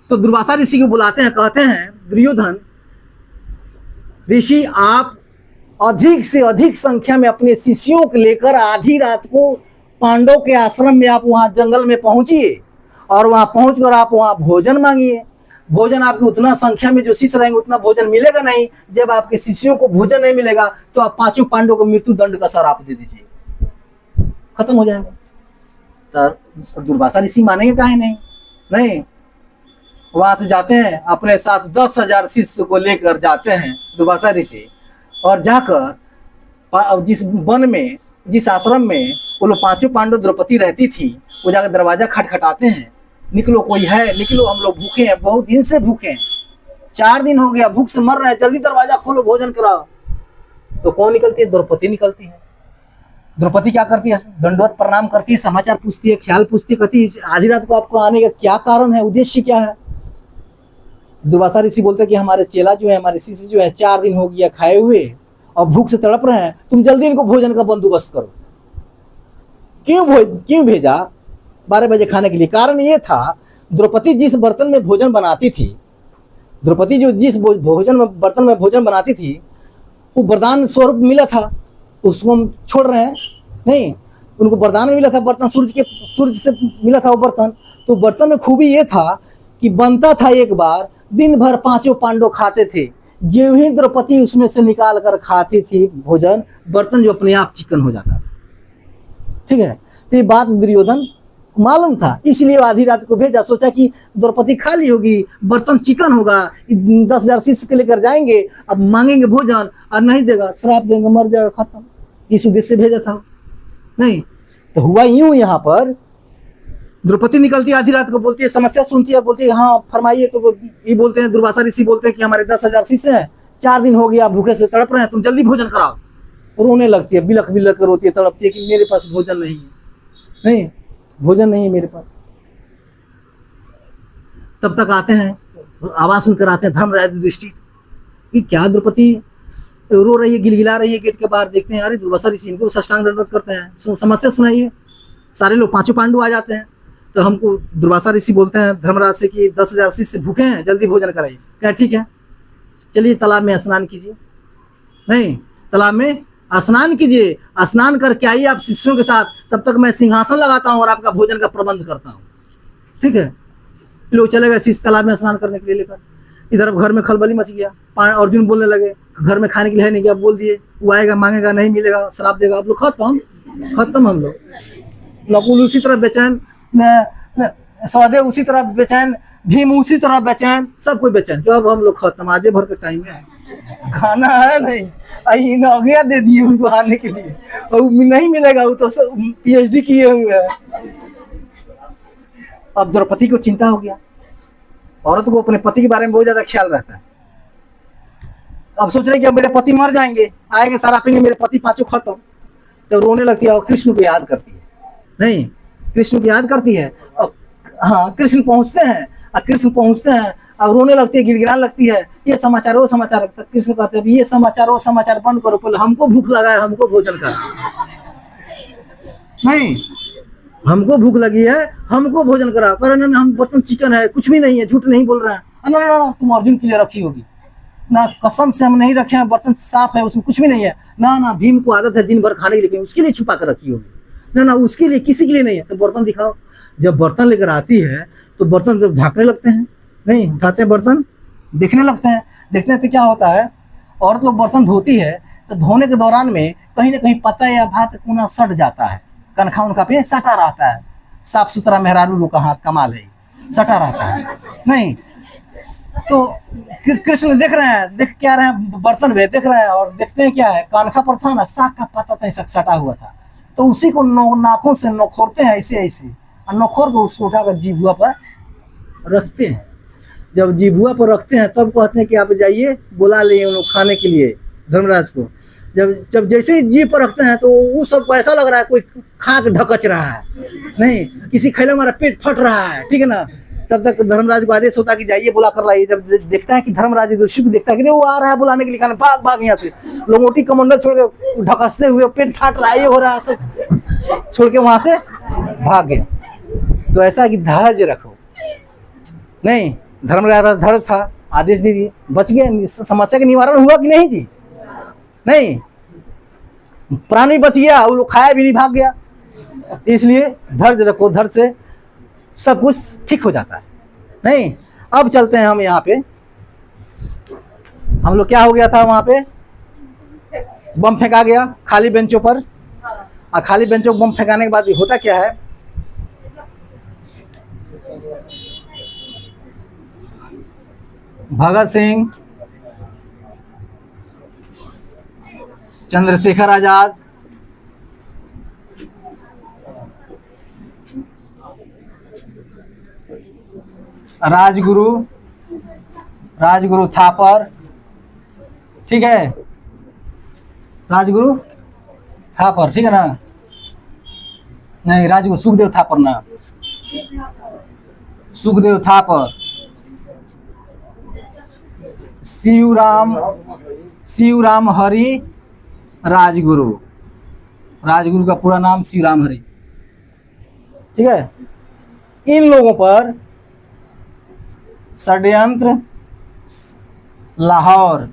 तो दुर्वासा ऋषि को बुलाते हैं, कहते हैं दुर्योधन ऋषि आप अधिक से अधिक संख्या में अपने शिष्यों को लेकर आधी रात को पांडव के आश्रम में आप वहां जंगल में पहुंचिए, और वहां पहुंचकर आप वहां भोजन मांगिए। भोजन आपको उतना संख्या में जो शिष्य रहेंगे उतना भोजन मिलेगा नहीं। जब आपके शिष्यों को भोजन नहीं मिलेगा तो आप पांचों पांडवों को मृत्यु दंड का शराप दे दीजिए, खत्म हो जाएगा। तो दुर्वासा ऋषि मानेंगे काहे नहीं। वहां से जाते हैं, अपने साथ 10,000 शिष्य को लेकर जाते हैं दुर्वासा ऋषि, और जाकर जिस वन में, जिस आश्रम में वो लोग पांचों पांडव द्रौपदी रहती थी, वो जाकर दरवाजा खटखटाते हैं, निकलो कोई है, निकलो, हम लोग भूखे हैं, बहुत दिन से भूखे हैं, 4 दिन हो गया, भूख से मर रहे हैं, जल्दी दरवाजा खोलो, भोजन कराओ। तो कौन निकलती है? द्रौपदी निकलती है। द्रौपदी क्या करती है? दंडवत प्रणाम करती है, समाचार पूछती है, ख्याल पूछती है, कहती है आधी रात को आपको आने का क्या कारण है, उद्देश्य क्या है? दुर्वासा ऋषि बोलते हैं कि हमारे चेला जो है, हमारे शिष्य जो है 4 दिन हो गया खाए हुए और भूख से तड़प रहे हैं, तुम जल्दी इनको भोजन का बंदोबस्त करो। क्यों भेजा 12 बजे खाने के लिए? कारण ये था, द्रौपदी जिस बर्तन में भोजन बनाती थी, द्रौपदी जो जिस बर्तन में भोजन बनाती थी, वो वरदान स्वरूप मिला था, उसको हम छोड़ रहे हैं नहीं, उनको वरदान मिला था, बर्तन सूर्य से मिला था वो बर्तन। तो बर्तन में खूबी ये था कि बनता था एक बार, दिन भर पांचों पांडव खाते थे, जो ही द्रौपदी उसमें से निकाल कर खाती थी भोजन, बर्तन जो अपने आप चिकन हो जाता था। ठीक है, तो ये बात दुर्योधन मालूम था, इसलिए आधी रात को भेजा, सोचा कि द्रौपदी खाली होगी, बर्तन चिकन होगा, 10,000 शिष्य के लेकर जाएंगे, अब मांगेंगे भोजन और नहीं देगा, श्राप देंगे, मर जाएगा, खत्म। इस उद्देश्य से भेजा था नहीं। तो हुआ यूं, यहाँ पर द्रौपदी निकलती है आधी रात को, बोलती है, समस्या सुनती है, बोलती है हाँ फरमाइए। तो ये बोलते हैं, दुर्वासा ऋषि बोलते हैं कि हमारे 10,000 शिष्य हैं, 4 दिन हो गया भूखे से तड़प रहे हैं, तुम जल्दी भोजन कराओ। रोने लगती है, बिलख बिलख कर रोती है, तड़पती है कि मेरे पास भोजन नहीं है, नहीं भोजन नहीं है मेरे पास। तब तक आते हैं, आवाज सुनकर आते हैं धर्मराज युधिष्ठिर कि क्या द्रौपदी रो रही है, गिलगिला रही है। गेट के बाहर देखते हैं, अरे दुर्वासा ऋषि, इनको साष्टांग दंडवत करते हैं, समस्या सुनाइए। सारे लोग 5 पांडु आ जाते हैं। तो हमको दुर्वासा ऋषि बोलते हैं धर्मराज से कि 10,000 शिष्य भूखे हैं, जल्दी भोजन कराइए। क्या ठीक है, चलिए तालाब में स्नान कीजिए। नहीं, तालाब में स्नान कीजिए, स्नान करके आइए आप शिष्यों के साथ, तब तक मैं सिंहासन लगाता हूँ और आपका भोजन का प्रबंध करता हूँ। ठीक है, लोग चले गए शिष्य तालाब में स्नान करने के लिए लेकर। इधर घर में खलबली मच गया, अर्जुन बोलने लगे घर में खाने के लिए है नहीं क्या, बोल दिए वो आएगा मांगेगा, नहीं मिलेगा श्राप देगा, आप लोग खत्म हम लोग। नकुल उसी तरह बेचैन, सहदेव उसी तरह बेचैन, भीम उसी तरह बेचैन, सब कोई बेचैन। क्यों, अब हम लोग खत्म, आजे भर के टाइम में खाना है नहीं, आज्ञा दे दिए उनको आने के लिए, और नहीं मिलेगा, वो तो PhD किए हुए हैं। अब द्रौपदी को चिंता हो गया, औरत को अपने पति के बारे में बहुत ज्यादा ख्याल रहता है। अब सोच रहे कि अब मेरे पति मर जाएंगे, आएंगे सरापेंगे, मेरे पति 5 खत्म। तो रोने लगती है और कृष्ण को याद करती है। नहीं, कृष्ण को याद करती है और हाँ कृष्ण पहुंचते हैं, और कृष्ण पहुंचते हैं अब रोने लगती है, गिड़गिड़ाने लगती है, ये समाचार वो समाचार। कृष्ण कहते हैं ये समाचार वो समाचार बंद करो, पहले हमको भूख लगा है, हमको भोजन कर। नहीं, हमको भूख लगी है, हमको भोजन करा। कारण हम बर्तन चिकन है, कुछ भी नहीं है, झूठ नहीं बोल रहे हैं। ना ना ना, तुम अर्जुन के लिए रखी होगी ना, कसम से हम नहीं रखे हैं, बर्तन साफ है, उसमें कुछ भी नहीं है। ना ना, भीम को आदत है दिन भर खाने के लिए, उसके लिए छुपा कर रखी होगी। ना ना, उसके लिए, किसी के लिए नहीं है। तो बर्तन दिखाओ। जब बर्तन लेकर आती है तो बर्तन जब झाँकने लगते हैं, नहीं उठाते हैं बर्तन, देखने लगते हैं। देखते हैं तो क्या होता है, औरत लोग बर्तन धोती है तो धोने के दौरान में कहीं ना कहीं पता या भात कोना सट जाता है, कनखा उनका पे सटा रहता है। साफ सुथरा मेहरारू लोग का हाथ कमाल है, सटा रहता है। नहीं तो कृष्ण देख रहे हैं, देख क्या रहे हैं, बर्तन में देख रहे हैं और देखते हैं क्या है, कनखा पर था ना साग का पत्ता तय सटा हुआ था, तो उसी को नाखों से नोखोरते हैं ऐसे ऐसे, और नोखोर को उसको उठाकर जीभुआ पर रखते हैं। जब जीभुआ पर रखते हैं तब कहते हैं कि आप जाइए बुला लिए उन लोग खाने के लिए धर्मराज को। जब जैसे ही जीभ पर रखते हैं तो वो सबको ऐसा लग रहा है कोई खा के ढकच रहा है, नहीं किसी खैले हमारा पेट फट रहा है। ठीक है ना, तब तक धर्मराज को आदेश होता है कि जाइए बुला कर लाइए। जब देखता है कि धर्मराज युधिष्ठिर को देखता है कि वो आ रहा है बुलाने के लिए, खाना भाग भाग यहाँ से, लंगोटी कमंडल छोड़ के ढकसते हुए, पेट फाट रहा है, ये हो रहा है, सब छोड़ के वहां से भाग गया। तो ऐसा है कि धैर्य रखो। नहीं, धर्मराज धैर्य था, आदेश दे दिए, बच गए। समस्या का निवारण हुआ कि नहीं जी? नहीं, प्राणी बच गया, वो लोग खाया भी नहीं, भाग गया। इसलिए धैर्य रखो, धैर्य से सब कुछ ठीक हो जाता है। नहीं, अब चलते हैं हम यहाँ पे। हम लोग क्या हो गया था वहां पे, बम फेंका गया खाली बेंचों पर, और खाली बेंचों पर बम फेंकाने के बाद होता क्या है, भगत सिंह, चंद्रशेखर आजाद, राजगुरु थापर, ठीक है, राजगुरु थापर, ठीक है ना, नहीं राजगुरु सुखदेव थापर ना, सुखदेव थापर, शिवराम हरि राजगुरु, राजगुरु का पूरा नाम शिवराम हरि, ठीक है। इन लोगों पर षड्यंत्र लाहौर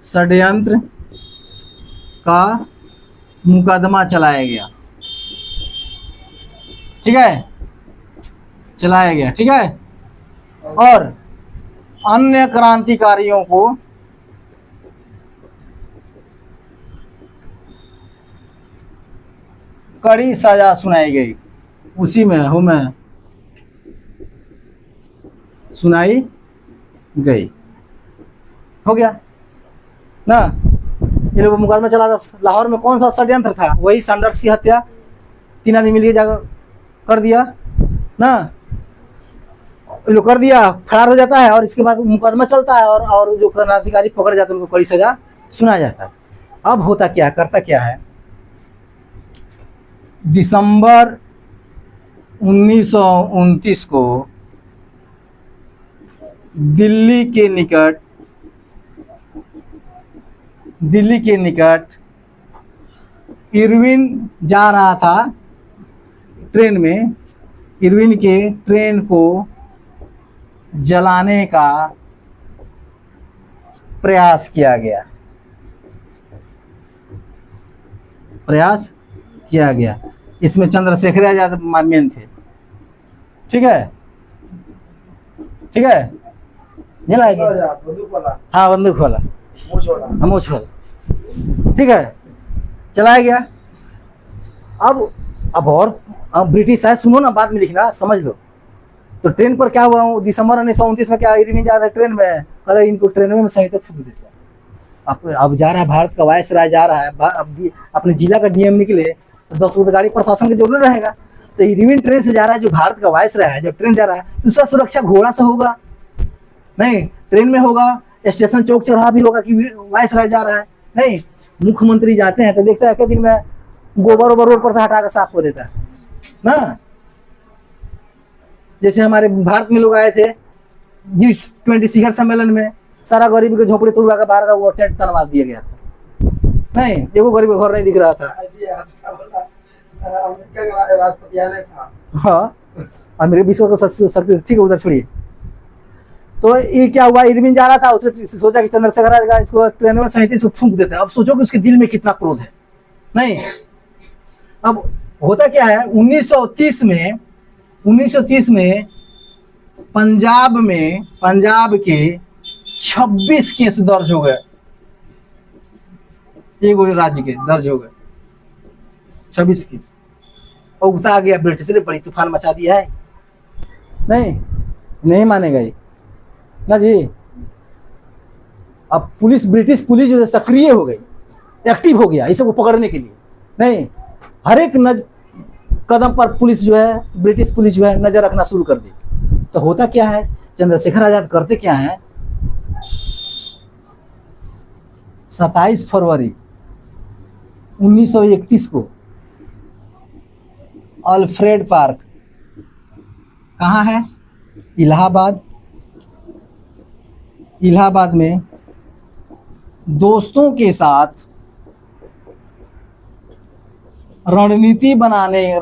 षड्यंत्र का मुकदमा चलाया गया, ठीक है, चलाया गया, ठीक है। और अन्य क्रांतिकारियों को कड़ी सजा सुनाई गई, उसी में हूँ मैं, सुनाई गई, हो गया ना। ये लोग मुकदमा चला था। लाहौर में कौन सा षड्यंत्र था, वही सैंडर्स की हत्या, 3 आदमी मिलकर जाकर कर दिया ना। ये लोग कर दिया, फरार हो जाता है और इसके बाद मुकदमा चलता है और जो क्रांतिकारी पकड़ जाते हैं उनको कड़ी सजा सुनाया जाता है। अब होता क्या है, करता क्या है, दिसंबर 1929 को दिल्ली के निकट इरविन जा रहा था ट्रेन में, इरविन के ट्रेन को जलाने का प्रयास किया गया, इसमें चंद्रशेखर आजाद मेन थे। ठीक है जलाएगा, हाँ बंदूक वाला, मूछ वाला, ठीक है, चलाया गया। अब ब्रिटिश है, सुनो ना, बाद में लिखना, समझ लो। तो ट्रेन पर क्या हुआ, दिसंबर 1929 में क्या इरविन जा रहा है ट्रेन में, अगर इनको ट्रेन में सही तक फूक देते। अब जा रहा है, भारत का वायसराय जा रहा है, अब अपने जिला का डीएम निकले तो 10 गाड़ी प्रशासन के जरूर रहेगा। तो इरविन ट्रेन से जा रहा है, जो भारत का वायसराय है, जब ट्रेन जा रहा है तो उसका सुरक्षा घोड़ा से होगा नहीं, ट्रेन में होगा, स्टेशन चौक चौराहा भी होगा कि वायसराय जा रहा है नहीं। मुख्यमंत्री जाते हैं तो देखता है कि दिन में गोबर ओबर रोड पर से हटा कर साफ कर देता है ना। जैसे हमारे भारत में लोग आए थे G20 शिखर सम्मेलन में, सारा गरीब के झोपड़ी तोड़वा कर बाहर का वो टेंट तनवा दिया गया था नहीं, एगो गरीब घर नहीं दिख रहा था। हाँ, मेरे विश्व को शक्ति, ठीक है, उधर छोड़िए। तो ये क्या हुआ, इरविन जा रहा था, उसने सोचा कि चंद्रशेखर आजाद इसको ट्रेन में 37 को फूंक देते हैं। अब सोचो कि उसके दिल में कितना क्रोध है नहीं। अब होता क्या है, 1930 में पंजाब के 26 केस दर्ज हो गए, एक राज्य के दर्ज हो गए 26 केस। और उगता गया ब्रिटिश ने, बड़ी तूफान मचा दिया है नहीं मानेगा ये ना जी। अब ब्रिटिश पुलिस जो है सक्रिय हो गई, एक्टिव हो गया इस सबको पकड़ने के लिए नहीं। हर एक कदम पर पुलिस जो है, ब्रिटिश पुलिस जो है नजर रखना शुरू कर दी। तो होता क्या है, चंद्रशेखर आजाद करते क्या है, 27 फरवरी 1931 को अल्फ्रेड पार्क, कहाँ है, इलाहाबाद में दोस्तों के साथ रणनीति बनाने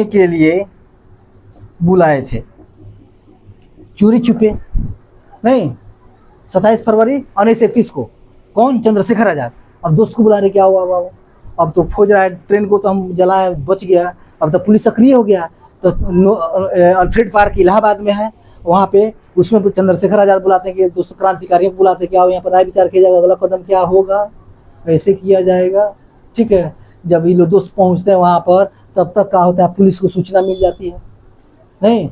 के लिए बुलाए थे, चोरी छुपे नहीं। 27 फरवरी 1931 को कौन, चंद्रशेखर आजाद। अब दोस्त को बुला रहे, क्या हुआ बाबू, अब तो खोज रहा है ट्रेन को, तो हम जलाए, बच गया। अब तो पुलिस सक्रिय हो गया। तो अल्फ्रेड पार्क इलाहाबाद में है, वहाँ पे उसमें चंद्रशेखर आजाद बुलाते हैं कि दोस्तों क्रांतिकारियों को बुलाते हैं, क्या हो यहाँ पर राय विचार किया जाएगा, अगला कदम क्या होगा, कैसे किया जाएगा। ठीक है, जब ये लोग दोस्त पहुँचते हैं वहाँ पर, तब तक क्या होता है, पुलिस को सूचना मिल जाती है नहीं,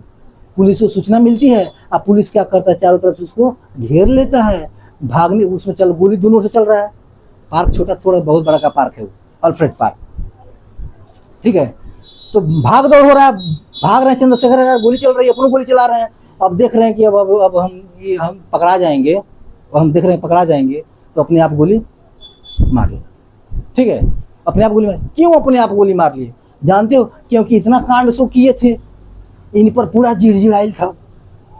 पुलिस को सूचना मिलती है। अब पुलिस क्या करता है, चारों तरफ से उसको घेर लेता है, भागने उसमें गोली दोनों से चल रहा है। पार्क छोटा, थोड़ा बहुत बड़ा का पार्क है वो, अल्फ्रेड पार्क, ठीक है। तो भाग दौड़ हो रहा है, भाग रहे हैं, चंद्रशेखर आजाद गोली चल रही है, अपनों गोली चला रहे हैं। अब देख रहे हैं कि अब हम पकड़ा जाएंगे, और हम देख रहे हैं पकड़ा जाएंगे, तो अपने आप गोली मार ली। ठीक है, अपने आप गोली मार, क्यों अपने आप गोली मार लिए जानते हो, क्योंकि इतना कांड सो किए थे, इन पर पूरा जिड़जिड़ाइल था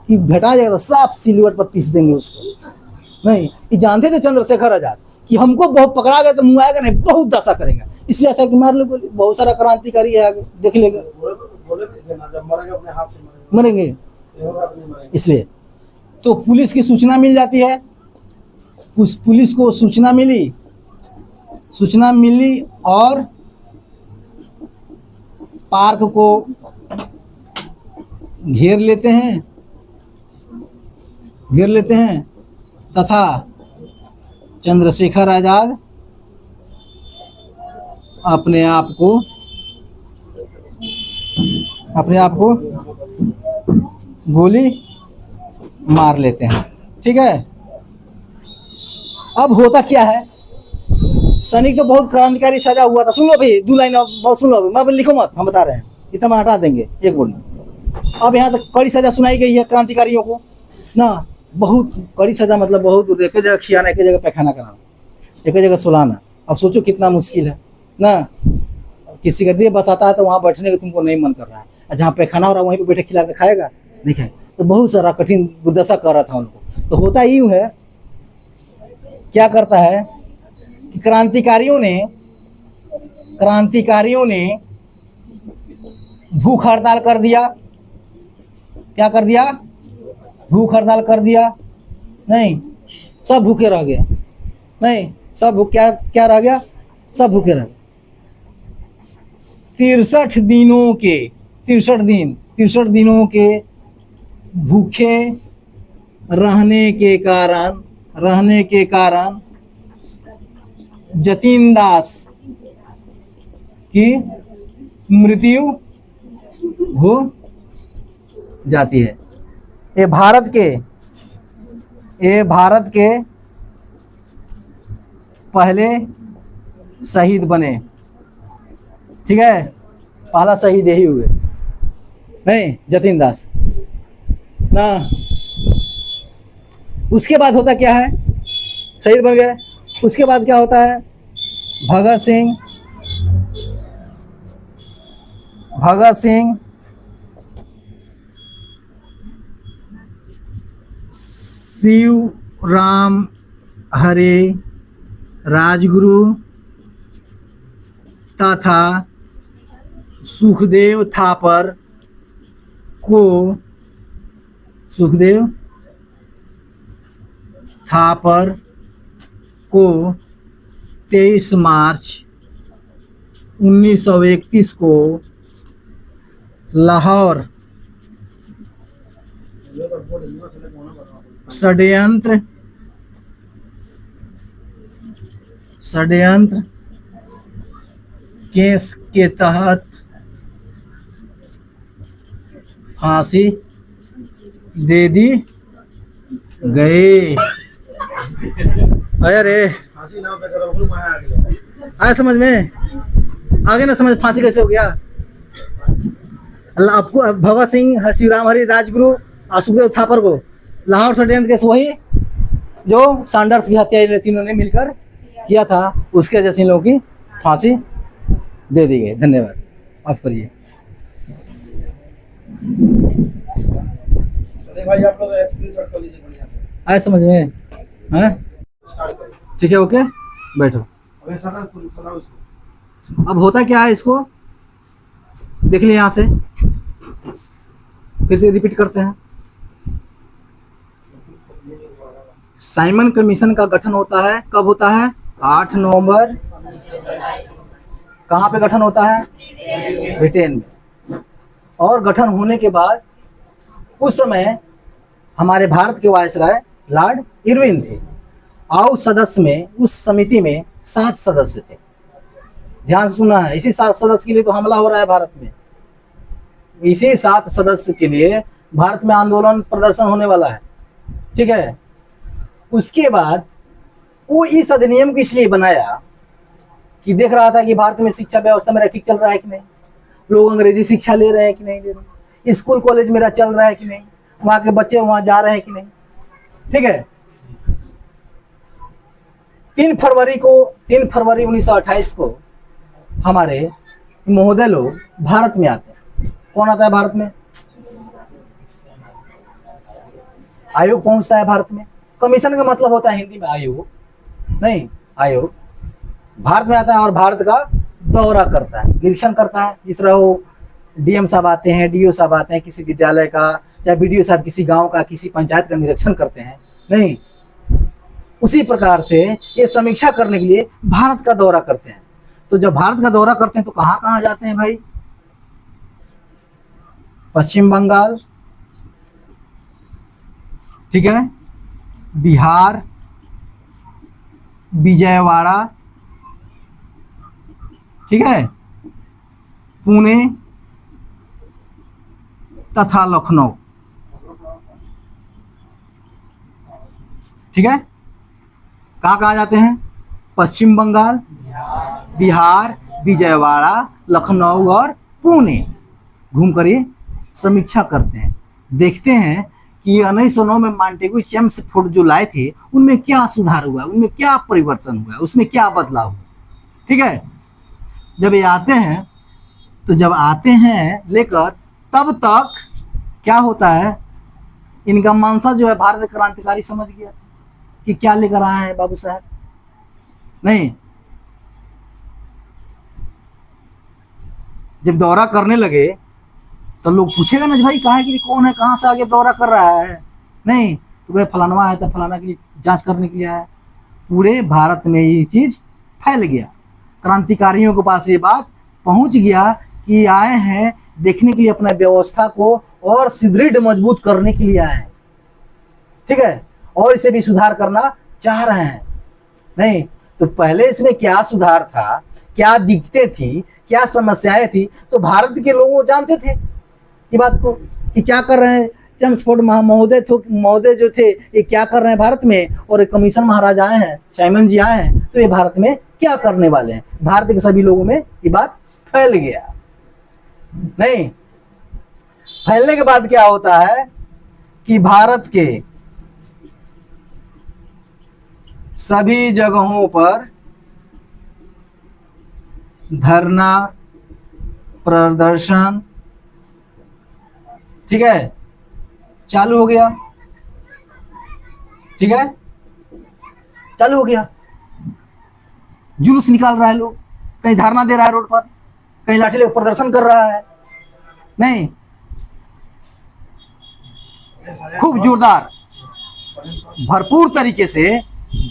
कि भेटा जाएगा साफ सिलवट पर पीस देंगे उसको नहीं। ये जानते थे चंद्रशेखर आजाद कि हमको बहुत पकड़ा गया तो मुँह आएगा नहीं, बहुत दशा करेगा, इसलिए अच्छा कि मार लो गोली। बहुत सारा क्रांतिकारी है, आगे देख लेगा, मरेंगे इसलिए। तो पुलिस की सूचना मिल जाती है, उस पुलिस को सूचना मिली और पार्क को घेर लेते हैं तथा चंद्रशेखर आजाद अपने आप को गोली मार लेते हैं। ठीक है, अब होता क्या है, सैनिक तो बहुत क्रांतिकारी सजा हुआ था। सुन लो भाई, 2 लाइन बहुत सुन लो, मैं लिखो मत, हम बता रहे हैं। इतना हम हटा देंगे एक बोल। अब यहाँ तक कड़ी सजा सुनाई गई है क्रांतिकारियों को ना, बहुत कड़ी सजा, मतलब बहुत, एक जगह खियाना, एक जगह पैखाना कराना, एक जगह सुलाना। अब सोचो कितना मुश्किल है ना। किसी का देह बसाता है तो वहाँ बैठने का तुमको नहीं मन कर रहा है, जहाँ पैखाना हो रहा है वहीं पे बैठे खिला के खाएगा, देखें। तो बहुत सारा कठिन दुर्दशा कर रहा था उनको। तो होता यूँ है, क्या करता है कि क्रांतिकारियों ने भूख हड़ताल कर दिया। क्या कर दिया? भूख हड़ताल कर दिया। नहीं, सब भूखे रह गए। नहीं, सब भूख क्या रह गया? सब भूखे रह गए। 63 दिनों के भूखे रहने के कारण जतीन दास की मृत्यु हो जाती है। ये भारत के पहले शहीद बने, ठीक है। पहला शहीद यही हुए, नहीं, जतीन दास ना। उसके बाद होता क्या है? शहीद बन गए। उसके बाद क्या होता है? भगत सिंह शिवराम हरे राजगुरु तथा सुखदेव थापर को 23 मार्च 1931 को लाहौर षड्यंत्र केस के तहत फांसी दे दी गई। अरे आया समझ में? आगे ना समझ, फांसी कैसे हो गया? अल्लाह आपको भगत सिंह, शिवराम हरि राजगुरु और सुखदेव थापर को लाहौर षड्यंत्र केस, वही जो सैंडर्स की हत्या तीनों ने मिलकर किया था, उसके वजह से इन लोगों की फांसी दे दी गई। धन्यवाद, माफ करिए। भाई आप लोग स्क्रीनशॉट कर लीजिए बढ़िया से। आए समझ में? हैं? ठीक है, ओके, बैठो। अब होता क्या है, इसको देख लिया यहाँ से, फिर से रिपीट करते हैं। साइमन कमीशन का गठन होता है, कब होता है? 8 नवंबर। कहाँ पे गठन होता है? ब्रिटेन में। और गठन होने के बाद उस समय हमारे भारत के वायसराय लॉर्ड इरविन थे, और उस समिति में 7 सदस्य थे। ध्यान से सुना है, इसी 7 सदस्य के लिए तो हमला हो रहा है भारत में। इसी 7 सदस्य के लिए भारत में आंदोलन प्रदर्शन होने वाला है, ठीक है। उसके बाद वो इस अधिनियम को इसलिए बनाया कि देख रहा था कि भारत में शिक्षा व्यवस्था मेरा ठीक चल रहा है कि नहीं, लोग अंग्रेजी शिक्षा ले रहे हैं कि नहीं ले रहे, स्कूल कॉलेज मेरा चल रहा है कि नहीं, वहाँ के बच्चे वहाँ जा रहे हैं कि नहीं, ठीक है। 3 फरवरी 1928 को हमारे महोदय लोग भारत में आते हैं। कौन आता है भारत में? आयोग पहुंचता है भारत में। कमीशन का मतलब होता है हिंदी में आयोग, नहीं, आयोग भारत में आता है और भारत का दौरा करता है, निरीक्षण करता है। जिस तरह वो डीएम साहब आते हैं, डीओ साहब आते हैं किसी विद्यालय का, चाहे बीडीओ साहब किसी गांव का, किसी पंचायत का निरीक्षण करते हैं, नहीं, उसी प्रकार से ये समीक्षा करने के लिए भारत का दौरा करते हैं। तो जब भारत का दौरा करते हैं तो कहाँ कहाँ जाते हैं भाई? पश्चिम बंगाल, ठीक है, बिहार, विजयवाड़ा, ठीक है, पुणे तथा लखनऊ, ठीक है। कहाँ कहाँ जाते हैं? पश्चिम बंगाल, बिहार, विजयवाड़ा, लखनऊ और पुणे, घूम कर ये समीक्षा करते हैं, देखते हैं कि 1909 में मॉन्टेग्यू चेम्सफोर्ड जो लाए थे उनमें क्या सुधार हुआ, उनमें क्या परिवर्तन हुआ, उसमें क्या बदलाव हुआ। ठीक है, जब ये आते हैं तो जब आते हैं लेकर, तब तक क्या होता है, इनका मानसा जो है भारत क्रांतिकारी समझ गया कि क्या लेकर आए हैं बाबू साहब। नहीं, जब दौरा करने लगे तो लोग पूछेगा ना भाई कहाँ के लिए, कौन है, कहाँ से आगे दौरा कर रहा है। नहीं तो भाई फलानवा आया था, फलाना के लिए जांच करने के लिए आया। पूरे भारत में ये चीज़ फैल गया, क्रांतिकारियों के पास ये बात पहुंच गया कि आए हैं देखने के लिए, अपना व्यवस्था को और सुदृढ़ मजबूत करने के लिए आए हैं। ठीक है, और इसे भी सुधार करना चाह रहे हैं। नहीं तो पहले इसमें क्या सुधार था, क्या दिक्कतें थी, क्या समस्याएं थी, तो भारत के लोग जानते थे ये बात को कि क्या कर रहे हैं चेम्सफोर्ड महोदय जो थे, ये क्या कर रहे हैं भारत में, और एक कमीशन महाराज आए हैं, साइमन जी आए हैं, तो ये भारत में क्या करने वाले हैं। भारत के सभी लोगों में ये बात फैल गया। नहीं, फैलने के बाद क्या होता है कि भारत के सभी जगहों पर धरना प्रदर्शन, ठीक है, चालू हो गया। ठीक है, चालू हो गया, जुलूस निकाल रहा है लोग, कहीं धरना दे रहा है रोड पर, कहीं लाठी लेकर प्रदर्शन कर रहा है। नहीं, खूब जोरदार, भरपूर तरीके से,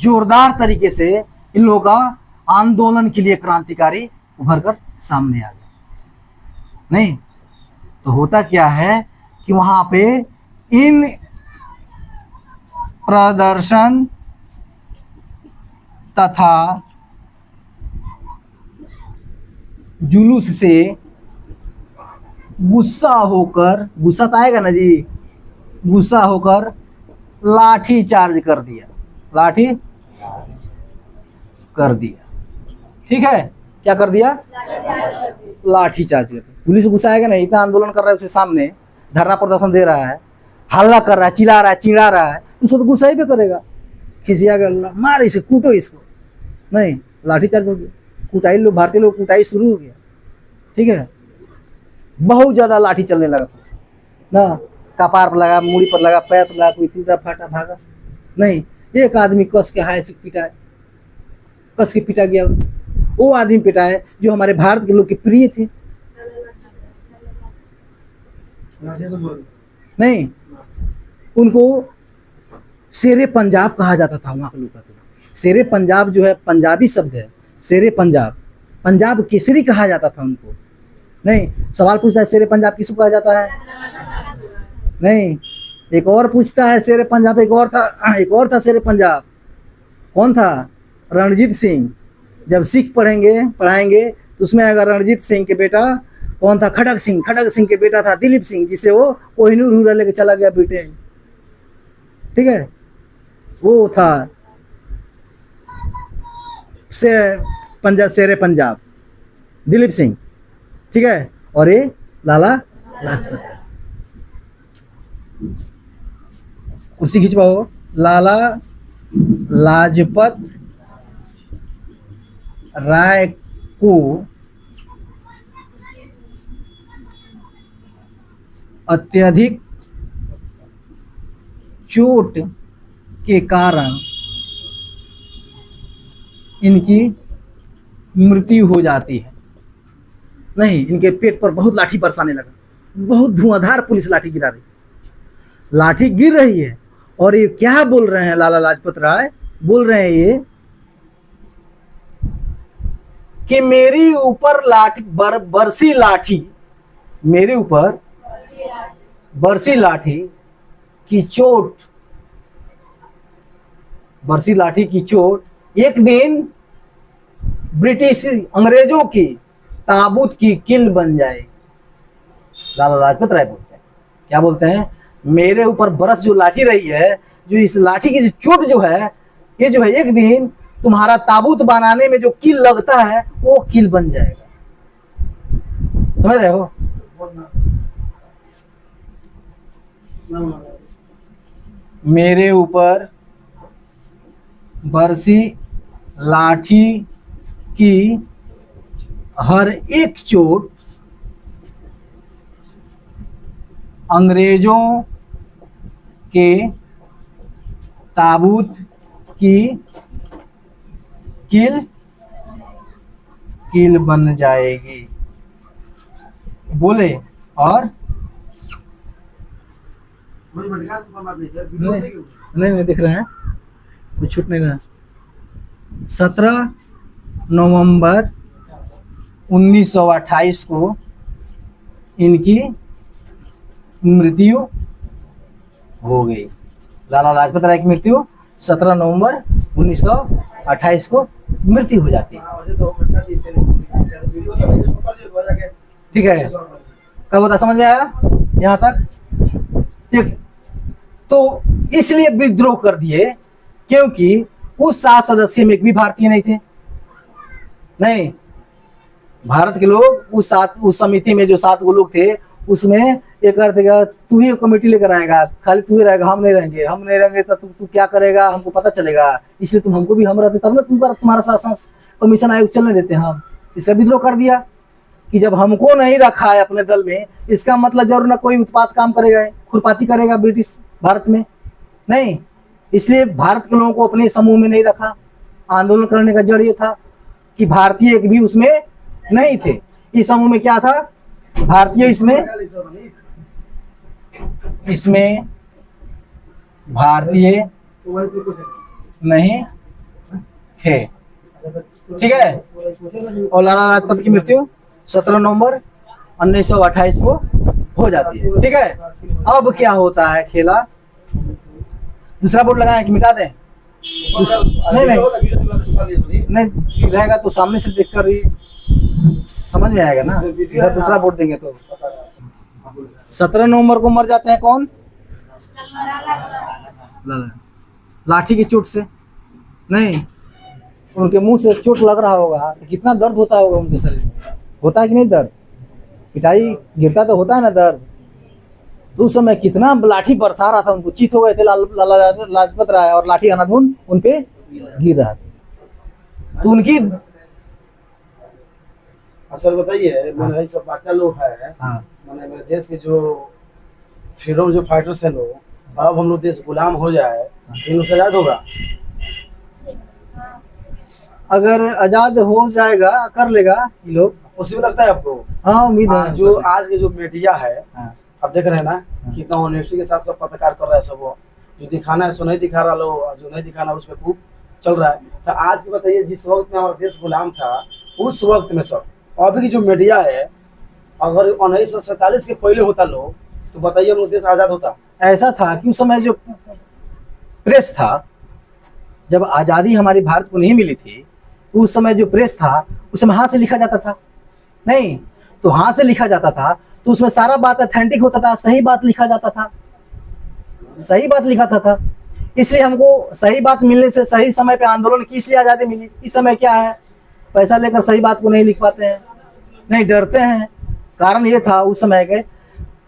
जोरदार तरीके से इन लोगों का आंदोलन के लिए क्रांतिकारी उभर कर सामने आ गया। नहीं तो होता क्या है कि वहां पे इन प्रदर्शन तथा जुलूस से गुस्सा होकर, गुस्सा तो आएगा ना जी, गुस्सा होकर लाठी चार्ज कर दिया, लाठी कर दिया। ठीक है, क्या कर दिया, लाठी चार्ज कर दिया। पुलिस गुस्सा आएगा ना, इतना आंदोलन कर रहा है, उसके सामने धरना प्रदर्शन दे रहा है, हल्ला कर रहा है, चिल्ला रहा है, चिढ़ा रहा है, उसको तो गुस्सा ही पे करेगा, खिसिया गया, मार इसे, कूटो इसको। नहीं, लाठी चार्ज हो गया, कुटाई लोग, भारतीय लोग कुटाई शुरू हो गया। ठीक है, बहुत ज्यादा लाठी चलने लगा ना, कपार पर लगा, मुड़ी पर लगा, पैर पर लगा, कोई टूटा फाटा भागा। नहीं, एक आदमी कस के हाय से पिटा है, कस के पिटा गया। वो आदमी पिटा है जो हमारे भारत के लोग के प्रिय थे। नहीं, उनको शेरे पंजाब कहा जाता था वहाँ के लोग का। शेरे पंजाब जो है पंजाबी शब्द है, शेरे पंजाब, पंजाब केसरी कहा जाता था उनको। नहीं, सवाल पूछता है शेरे पंजाब किसको कहा जाता है। नहीं, एक और पूछता है शेरे पंजाब, एक और था शेरे पंजाब, कौन था, रणजीत सिंह। जब सिख पढ़ाएंगे तो उसमें अगर रणजीत सिंह के बेटा कौन था, खड़ग सिंह के बेटा था दिलीप सिंह, जिसे वो कोहिनूर हुरा लेके चला गया ब्रिटेन। ठीक है, वो था शेरे पंजाब दिलीप सिंह। ठीक है, और ये लाला लाजपत, कुर्सी खींच पाओ, लाला लाजपत राय को अत्यधिक चोट के कारण इनकी मृत्यु हो जाती है। नहीं, इनके पेट पर बहुत लाठी बरसाने लगा, बहुत धुआंधार पुलिस लाठी गिरा रही, लाठी गिर रही है। और ये क्या बोल रहे हैं, लाला लाजपत राय बोल रहे हैं ये कि मेरी ऊपर लाठी बरसी लाठी, मेरे ऊपर बरसी लाठी की चोट, बरसी लाठी की चोट एक दिन ब्रिटिश अंग्रेजों की ताबूत की किल बन जाए। लाला लाजपत राय बोलते हैं, क्या बोलते हैं, मेरे ऊपर बरस जो लाठी रही है, जो इस लाठी की चोट जो है, ये जो है एक दिन तुम्हारा ताबूत बनाने में जो किल लगता है वो किल बन जाएगा। समझ रहे हो। मेरे ऊपर बरसी लाठी की हर एक चोट अंग्रेजों के ताबूत की कील कील बन जाएगी। बोले और नहीं दिख रहे हैं, कुछ छूट नहीं रहा। 17 नवंबर 1928 को इनकी मृत्यु हो गई। लाला लाजपत राय की मृत्यु 17 नवंबर 1928 को मृत्यु हो जाती है। ठीक है, कब होता समझ में आया यहाँ तक? ठीक, तो इसलिए विद्रोह कर दिए क्योंकि उस 7 सदस्य में एक भी भारतीय नहीं थे। नहीं, भारत के लोग उस समिति में जो 7 लोग थे उसमें ये कर देगा, तू ही कमेटी लेकर आएगा, खाली तू ही रहेगा, हम नहीं रहेंगे तो तू क्या करेगा हमको पता चलेगा, इसलिए तुम हमको भी हम रहते तब ना तुम्हारा साथ कमीशन आयोग चलने देते हैं हम। इसका विद्रोह कर दिया कि जब हमको नहीं रखा है अपने दल में, इसका मतलब जरूर ना कोई उत्पात काम करेगा, खुरपाती करेगा ब्रिटिश भारत में नहीं। इसलिए भारत के लोगों को अपने समूह में नहीं रखा। आंदोलन करने का जड़ ये था कि भारतीय एक भी उसमें नहीं थे। इस समूह में क्या था? भारतीय इसमें भारतीय नहीं थे। ठीक है, और लाला लाजपत की मृत्यु 17 नवंबर 1928 को हो जाती है। ठीक है, अब क्या होता है खेला? दूसरा बोर्ड लगाएं कि मिटा दें? नहीं रहेगा तो सामने से देखकर ही समझ में आएगा ना। इधर दूसरा बोर्ड देंगे तो 17 नवंबर को मर जाते हैं कौन? लाठी की चोट से। नहीं, उनके मुंह से चोट लग रहा होगा तो कितना दर्द होता होगा उनके शरीर में। होता है कि नहीं दर्द? पिटाई गिरता तो होता है ना दर्द। तो उस समय कितना लाठी बरसा रहा था, उनको चीत हो गए थे लाला लाजपत राय, और लाठी अनाधुन उन पे गिर रहा था। तो उनकी असल बताइए, मैंने सब बच्चा लोग है, मैंने मेरे देश के जो फ्रीडम जो फाइटर्स हैं लोग, अब हम लोग देश गुलाम हो जाए इन लोग से आजाद होगा? अगर आजाद हो जाएगा कर लेगा ये लोग, पॉसिबल लगता है आपको? हाँ, उम्मीद है। जो आज के जो मीडिया है, आप देख रहे हैं ना कितना ऑनेस्टी के साथ सब पत्रकार कर रहा है। सब जो दिखाना है सो नहीं दिखा रहा, लो जो नहीं दिखाना उस पर खूब चल रहा है। तो आज की बताइए, जिस वक्त में हमारा देश गुलाम था उस वक्त में सब, अभी की जो मीडिया है, अगर 1947 के पहले होता लोग तो बताइए हम देश आजाद होता? ऐसा था कि उस समय जो प्रेस था, जब आज़ादी हमारी भारत को नहीं मिली थी, उस समय जो प्रेस था उस समय हाथ से लिखा जाता था। नहीं तो हाथ से लिखा जाता था तो उसमें सारा बात ऑथेंटिक होता था, सही बात लिखा जाता था, सही बात लिखा था। इसलिए हमको सही बात मिलने से, सही समय पे आंदोलन की, इसलिए आज़ादी मिली। इस समय क्या है, पैसा लेकर सही बात को नहीं लिख पाते हैं, नहीं डरते हैं। कारण ये था उस समय के,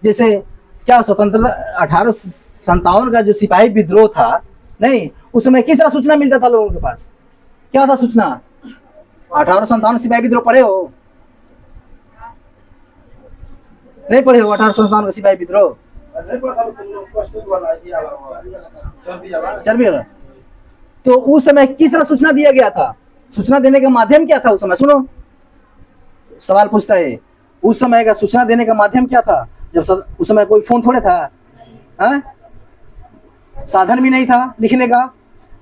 जैसे क्या स्वतंत्रता 1857 का जो सिपाही विद्रोह था, नहीं उस समय किस तरह सूचना मिलता था लोगों के पास? क्या था सूचना? 1857 सिपाही विद्रोह पढ़े हो? नहीं पढ़े हो 1857 का सिपाही विद्रोह? चर्बी वाला। तो उस समय किस तरह सूचना दिया गया था? सूचना देने का माध्यम क्या था उस समय? सुनो, सवाल पूछता है, उस समय का सूचना देने का माध्यम क्या था? जब उस समय कोई फोन थोड़े था, साधन भी नहीं था लिखने का,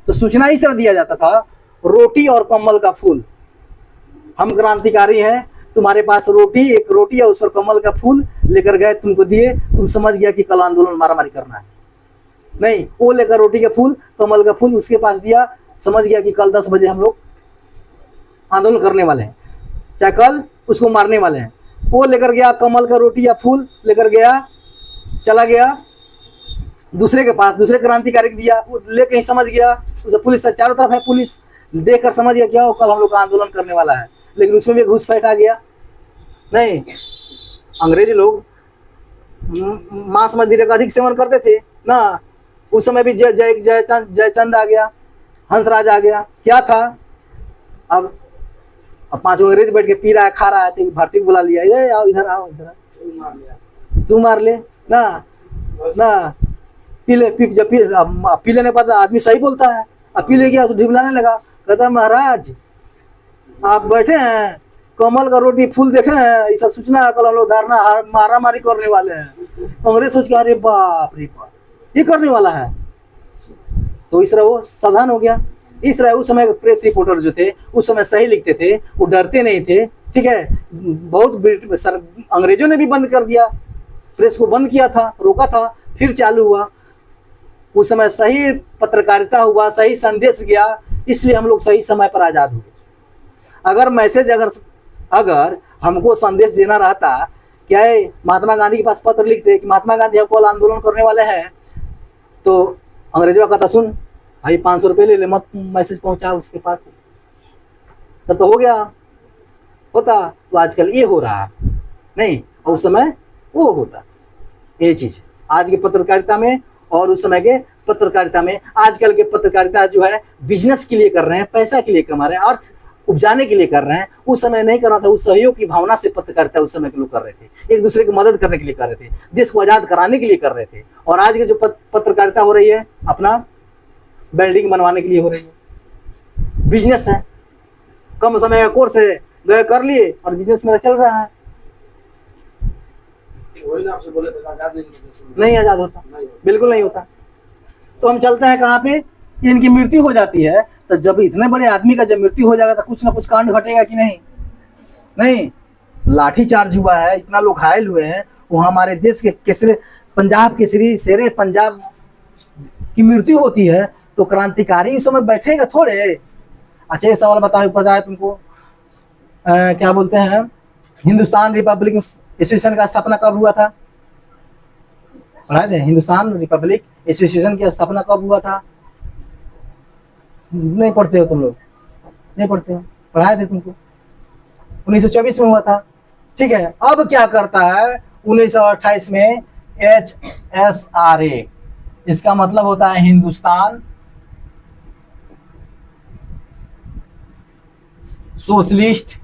तो सूचना इस तरह दिया जाता था, रोटी और कमल का फूल। हम क्रांतिकारी हैं, तुम्हारे पास एक रोटी है, उस पर कमल का फूल लेकर गए, तुमको दिए, तुम समझ गया कि कल आंदोलन मारामारी करना है। नहीं, वो लेकर रोटी का फूल, कमल का फूल उसके पास दिया, समझ गया कि कल 10 बजे हम लोग आंदोलन करने वाले हैं, चाहे कल उसको मारने वाले हैं। वो लेकर गया कमल का रोटी या फूल लेकर गया, चला गया दूसरे के पास, दूसरे क्रांतिकारी को दिया, वो लेकर ही समझ गया, उसे पुलिस चारों तरफ है, पुलिस देखकर समझ गया क्या हो, कल हम लोग का आंदोलन करने वाला है। लेकिन उसमें भी घुसपैठ आ गया। नहीं, अंग्रेजी लोग मांस मदिरे का अधिक सेवन करते थे ना। उस समय भी जयचंद आ गया, हंसराज आ गया, क्या था। अब 5 अंग्रेज बैठ के पी रहा है, खा रहा है, तो भारती को बुला लिया, ये आओ इधर, आओ इधर, तू मार ले ना ना। पी ले, जब पी लेने के बाद आदमी सही बोलता है। अब पी ले गया तो ढिबलाने लगा, कहता महाराज आप बैठे हैं, कमल का रोटी फूल देखे हैं, ये सब सूचना कल हम लोग धारणा मारा मारी करने वाले हैं। अंग्रेज सोच के अरे बाप रे बाप, ये करने वाला है। तो इस तरह वो सावधान हो गया। इस तरह उस समय प्रेस रिपोर्टर जो थे उस समय सही लिखते थे, वो डरते नहीं थे, ठीक है। बहुत अंग्रेजों ने भी बंद कर दिया, प्रेस को बंद किया था, रोका था, फिर चालू हुआ। उस समय सही पत्रकारिता हुआ, सही संदेश गया, इसलिए हम लोग सही समय पर आज़ाद हुए। अगर मैसेज अगर हमको संदेश देना रहता, क्या है, महात्मा गांधी के पास पत्र लिखते कि महात्मा गांधी हमको आंदोलन करने वाले हैं, तो अंग्रेजों का कहता सुन भाई 500 रुपये ले ले, मत मैसेज पहुंचा उसके पास, तब तो हो गया होता। तो आजकल ये हो रहा नहीं, और उस समय वो होता। ये चीज आज के पत्रकारिता में और उस समय के पत्रकारिता में, आजकल के पत्रकारिता जो है बिजनेस के लिए कर रहे हैं, पैसा के लिए कमा रहे हैं, अर्थ उपजाने के लिए कर रहे हैं। उस समय नहीं करना था, उस सहयोग की भावना से पत्रकारिता उस समय के लोग कर रहे थे, एक दूसरे की मदद करने के लिए कर रहे थे, देश को आजाद कराने के लिए कर रहे थे। और आज की जो पत्रकारिता हो रही है, अपना बिल्डिंग बनवाने के लिए हो रही है, बिजनेस है, कम समय का कोर्स है, गए कर लिए और बिजनेस मेरा चल रहा है। वही ना आपसे बोले थे आजाद नहीं आजाद होता, बिल्कुल नहीं होता। तो हम चलते हैं कहाँ पे, इनकी मृत्यु हो जाती है। तो जब इतने बड़े आदमी का जब मृत्यु हो जाएगा तो कुछ ना कुछ कांड घटेगा कि नहीं? नहीं, लाठी चार्ज हुआ है, इतना लोग घायल हुए हैं, वो हमारे देश के केसरी, पंजाब केसरी शेरे पंजाब की मृत्यु होती है, तो क्रांतिकारी उस समय बैठेगा थोड़े। अच्छा ये सवाल बताओ, पता है तुमको क्या बोलते हैं, हिंदुस्तान रिपब्लिक एसोसिएशन का स्थापना कब हुआ था? पढ़ाए थे? हिंदुस्तान रिपब्लिक एसोसिएशन की स्थापना कब हुआ था? नहीं पढ़ते हो तुम लोग, नहीं पढ़ते हो, पढ़ाए थे तुमको, 1924 में हुआ था, ठीक है। अब क्या करता है 1928 में HSRA, इसका मतलब होता है हिंदुस्तान सोशलिस्ट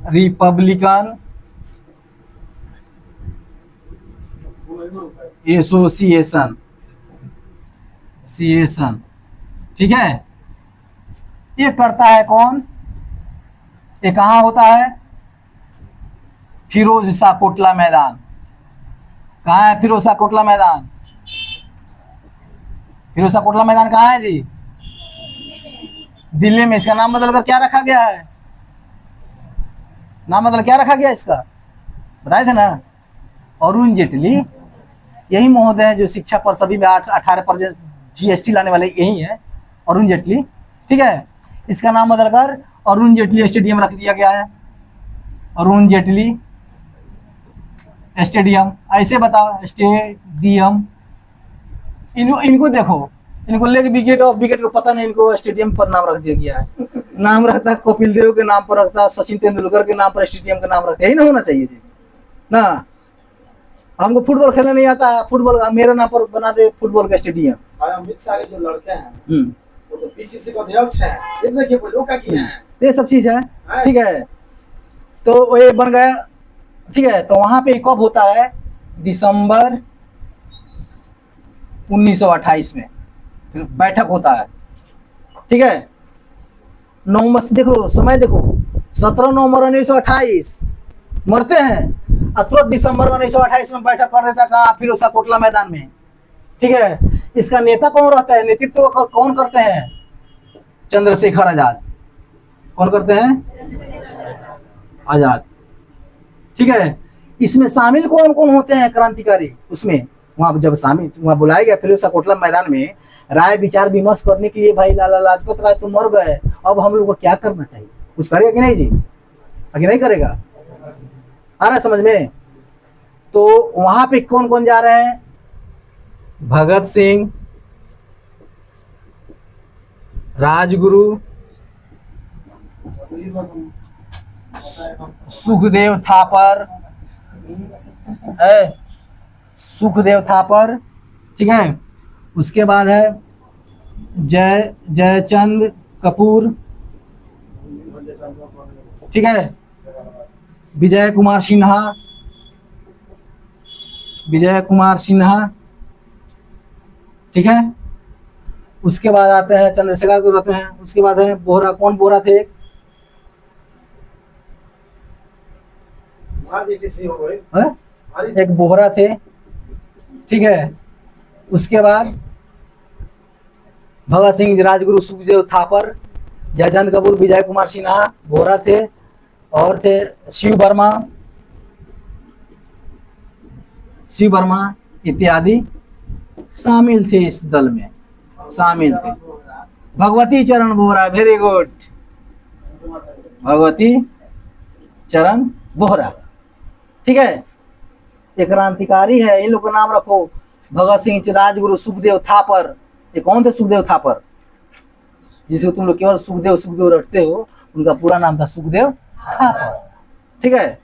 रिपब्लिकन एसोसिएशन, ठीक है। ये करता है कौन? ये कहाँ होता है? फिरोज शाह कोटला मैदान। कहाँ है फिरोज शाह कोटला मैदान? फिरोज शाह कोटला मैदान कहाँ है जी? दिल्ली में। इसका नाम बदलकर क्या रखा गया है? नाम बदल क्या रखा गया इसका? बताए थे ना, अरुण जेटली, यही महोदय है जो शिक्षा पर सभी में 18% GST लाने वाले यही है, अरुण जेटली, ठीक है। इसका नाम बदलकर अरुण जेटली स्टेडियम रख दिया गया है, अरुण जेटली स्टेडियम। ऐसे बताओ स्टेडियम, इनको देखो, इनको लेके विकेट को पता नहीं, इनको स्टेडियम पर नाम रख दिया गया है। नाम रखता है कपिल देव के नाम पर रखता है, सचिन तेंदुलकर के नाम पर स्टेडियम का नाम रखता है। यही ना होना चाहिए जी ना। हमको फुटबॉल खेलने नहीं आता है, फुटबॉल मेरे नाम पर बना दे फुटबॉल का स्टेडियम। अमित शाह के जो लड़के हैं वो तो PCC के अध्यक्ष हैं, ये देखिए वो लोग क्या किए हैं, ये सब चीज है, ठीक है। तो ये बन गया, ठीक है। तो वहां पे कब होता है? दिसंबर 1928 में फिर बैठक होता है, ठीक है। देख लो समय, देखो 17 नवंबर 1928 मरते हैं, 18 दिसंबर 1928 में बैठक कर देता कहाँ? फिरोज शाह कोटला मैदान में, ठीक है। इसका नेता कौन रहता है, नेतृत्व कौन करते हैं? चंद्रशेखर आजाद। कौन करते हैं? आजाद, ठीक है। इसमें शामिल कौन कौन होते हैं क्रांतिकारी? उसमें वहां जब शामिल, वहां बुलाया गया फिरोज शाह कोटला मैदान में राय विचार विमर्श करने के लिए, भाई लाला लाजपत राय तुम मर गए, अब हम लोग को क्या करना चाहिए? कुछ करेगा कि नहीं जी? आगे नहीं करेगा, आ रहा है समझ में? तो वहां पे कौन कौन जा रहे हैं? भगत सिंह, राजगुरु, सुखदेव थापर है, सुखदेव थापर, ठीक है। उसके बाद है जयचंद कपूर, ठीक है। विजय कुमार सिन्हा, विजय कुमार सिन्हा, ठीक है। उसके बाद आते हैं चंद्रशेखर तो रहते हैं। उसके बाद है बोहरा, कौन बोहरा थे? एक बोहरा थे, ठीक है। उसके बाद भगत सिंह, राजगुरु, सुखदेव थापर, जयचंद कपूर, विजय कुमार सिन्हा, बोहरा थे। और थे शिव वर्मा, शिव वर्मा इत्यादि शामिल थे इस दल में, शामिल थे। भगवती चरण बोहरा, वेरी गुड, भगवती चरण बोहरा, ठीक है। एक क्रांतिकारी है, इन लोग का नाम रखो। भगत सिंह, राजगुरु, सुखदेव थापर। ये कौन थे सुखदेव थापर? जिसको तुम लोग केवल सुखदेव सुखदेव रखते हो, उनका पूरा नाम था सुखदेव थापर, ठीक है।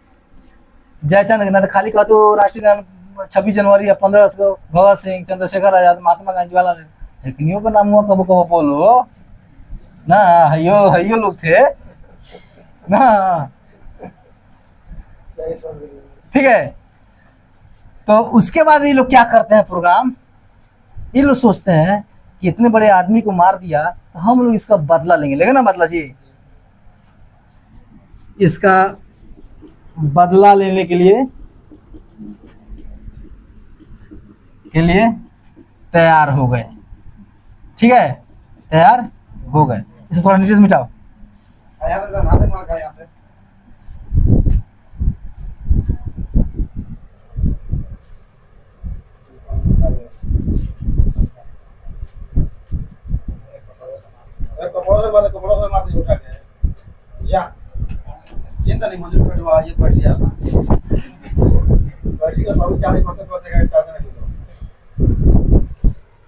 जयचंद ना तो खाली कहते हो राष्ट्रीय गान 26 जनवरी या 15 अगस्त को भगत सिंह, चंद्रशेखर आजाद, महात्मा गांधी, जवाहरलाल नेहरू, लेकिन यो का नाम हुआ कबो कबो बोलो ना, हयो लोग थे ना, ठीक है। तो उसके बाद ये लोग क्या करते हैं प्रोग्राम, ये लोग सोचते हैं कि इतने बड़े आदमी को मार दिया तो हम लोग इसका बदला लेंगे, लेगा ना बदला जी। इसका बदला लेने के लिए तैयार हो गए, ठीक है, तैयार हो गए। इसे थोड़ा नीचे से मिटाओ। चिंता नहीं, मुझे बैठवा, ये बैठ जाता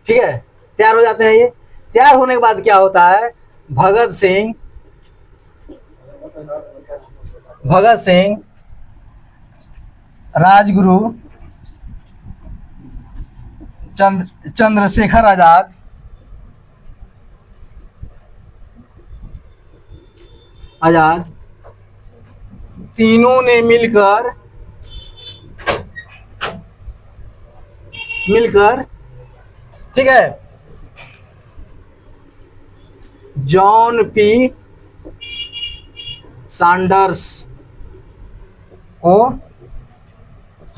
ठीक है। तैयार हो जाते हैं ये। तैयार होने के बाद क्या होता है, भगत सिंह, राजगुरु, चंद्रशेखर आजाद, तीनों ने मिलकर ठीक है, जॉन पी सैंडर्स को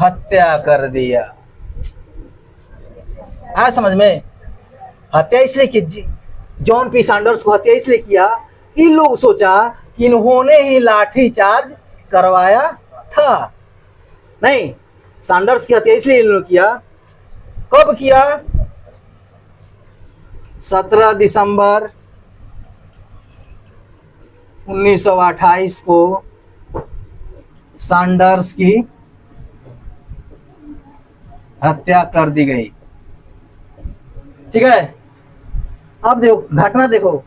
हत्या कर दिया। है समझ में? हत्या इसलिए की, जॉन पी सैंडर्स को हत्या इसलिए किया, इन लोग सोचा कि इन्होंने ही लाठी चार्ज करवाया था। नहीं, सैंडर्स की हत्या इसलिए इन लोग किया। कब किया? 17 दिसंबर 1928 को सैंडर्स की हत्या कर दी गई, ठीक है। अब देखो घटना, देखो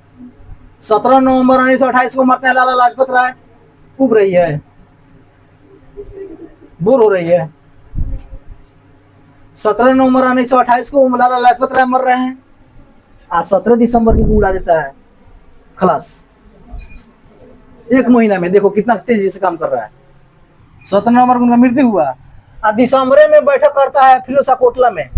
17 नवंबर 1928 को मरते हैं लाला लाजपत राय। उब रही है, बोर हो रही है। 17 नवंबर 1928 को लाला लाजपत राय मर रहे हैं। आज 17 दिसंबर की उड़ा देता है खलास। एक महीना में देखो कितना तेजी से काम कर रहा है। 17 नवंबर को उनका मृत्यु हुआ, आज दिसंबर में बैठक करता है फिरोजा कोटला में,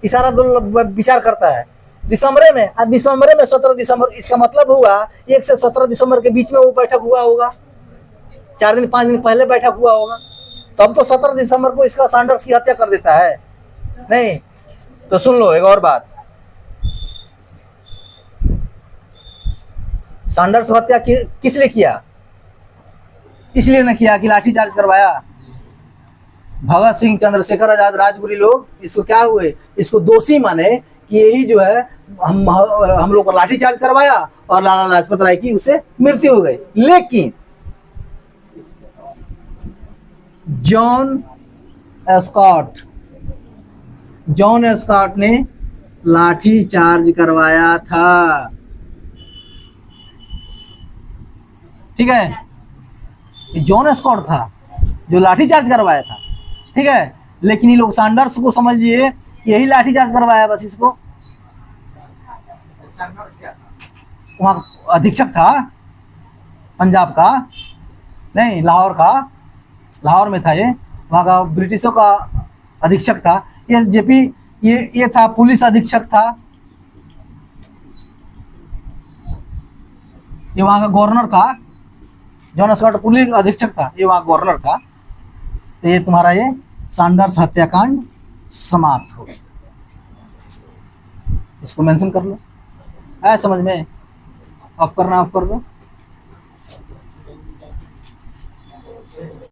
इशारा विचार करता है दिसंबर में। आज दिसंबर में 17 दिसंबर, इसका मतलब हुआ 1 से 17 दिसंबर के बीच में वो बैठक हुआ होगा, 4 दिन 5 दिन पहले बैठक हुआ होगा। तब तो 17 दिसंबर को इसका सैंडर्स की हत्या कर देता है। नहीं तो सुन लो एक और बात, सैंडर्स हत्या किस लिए किया? इसलिए न किया कि लाठीचार्ज करवाया। भगत सिंह, चंद्रशेखर आजाद, राजगुरु लोग इसको क्या हुए, इसको दोषी माने कि यही जो है हम लोग को लाठीचार्ज करवाया और लाला लाजपत राय की उसे मृत्यु हो गई। लेकिन जॉन स्कॉट ने लाठी चार्ज करवाया था, ठीक है। ये जॉन स्कॉट था जो लाठीचार्ज करवाया था, ठीक है। लेकिन ये लोग सैंडर्स को समझ लिए कि यही लाठीचार्ज करवाया बस इसको। वहाँ अधीक्षक था पंजाब का, नहीं लाहौर का, लाहौर में था ये, वहाँ का ब्रिटिशों का अधीक्षक था। ये जेपी ये था पुलिस अधीक्षक था, ये वहाँ का गवर्नर था। जॉन स्कॉट पुलिस अधीक्षक था, ये वहाँ गवर्नर था। तो ये तुम्हारा ये सैंडर्स हत्याकांड समाप्त हो गया, इसको मेंशन कर लो। आया समझ में? ऑफ करना ऑफ कर दो।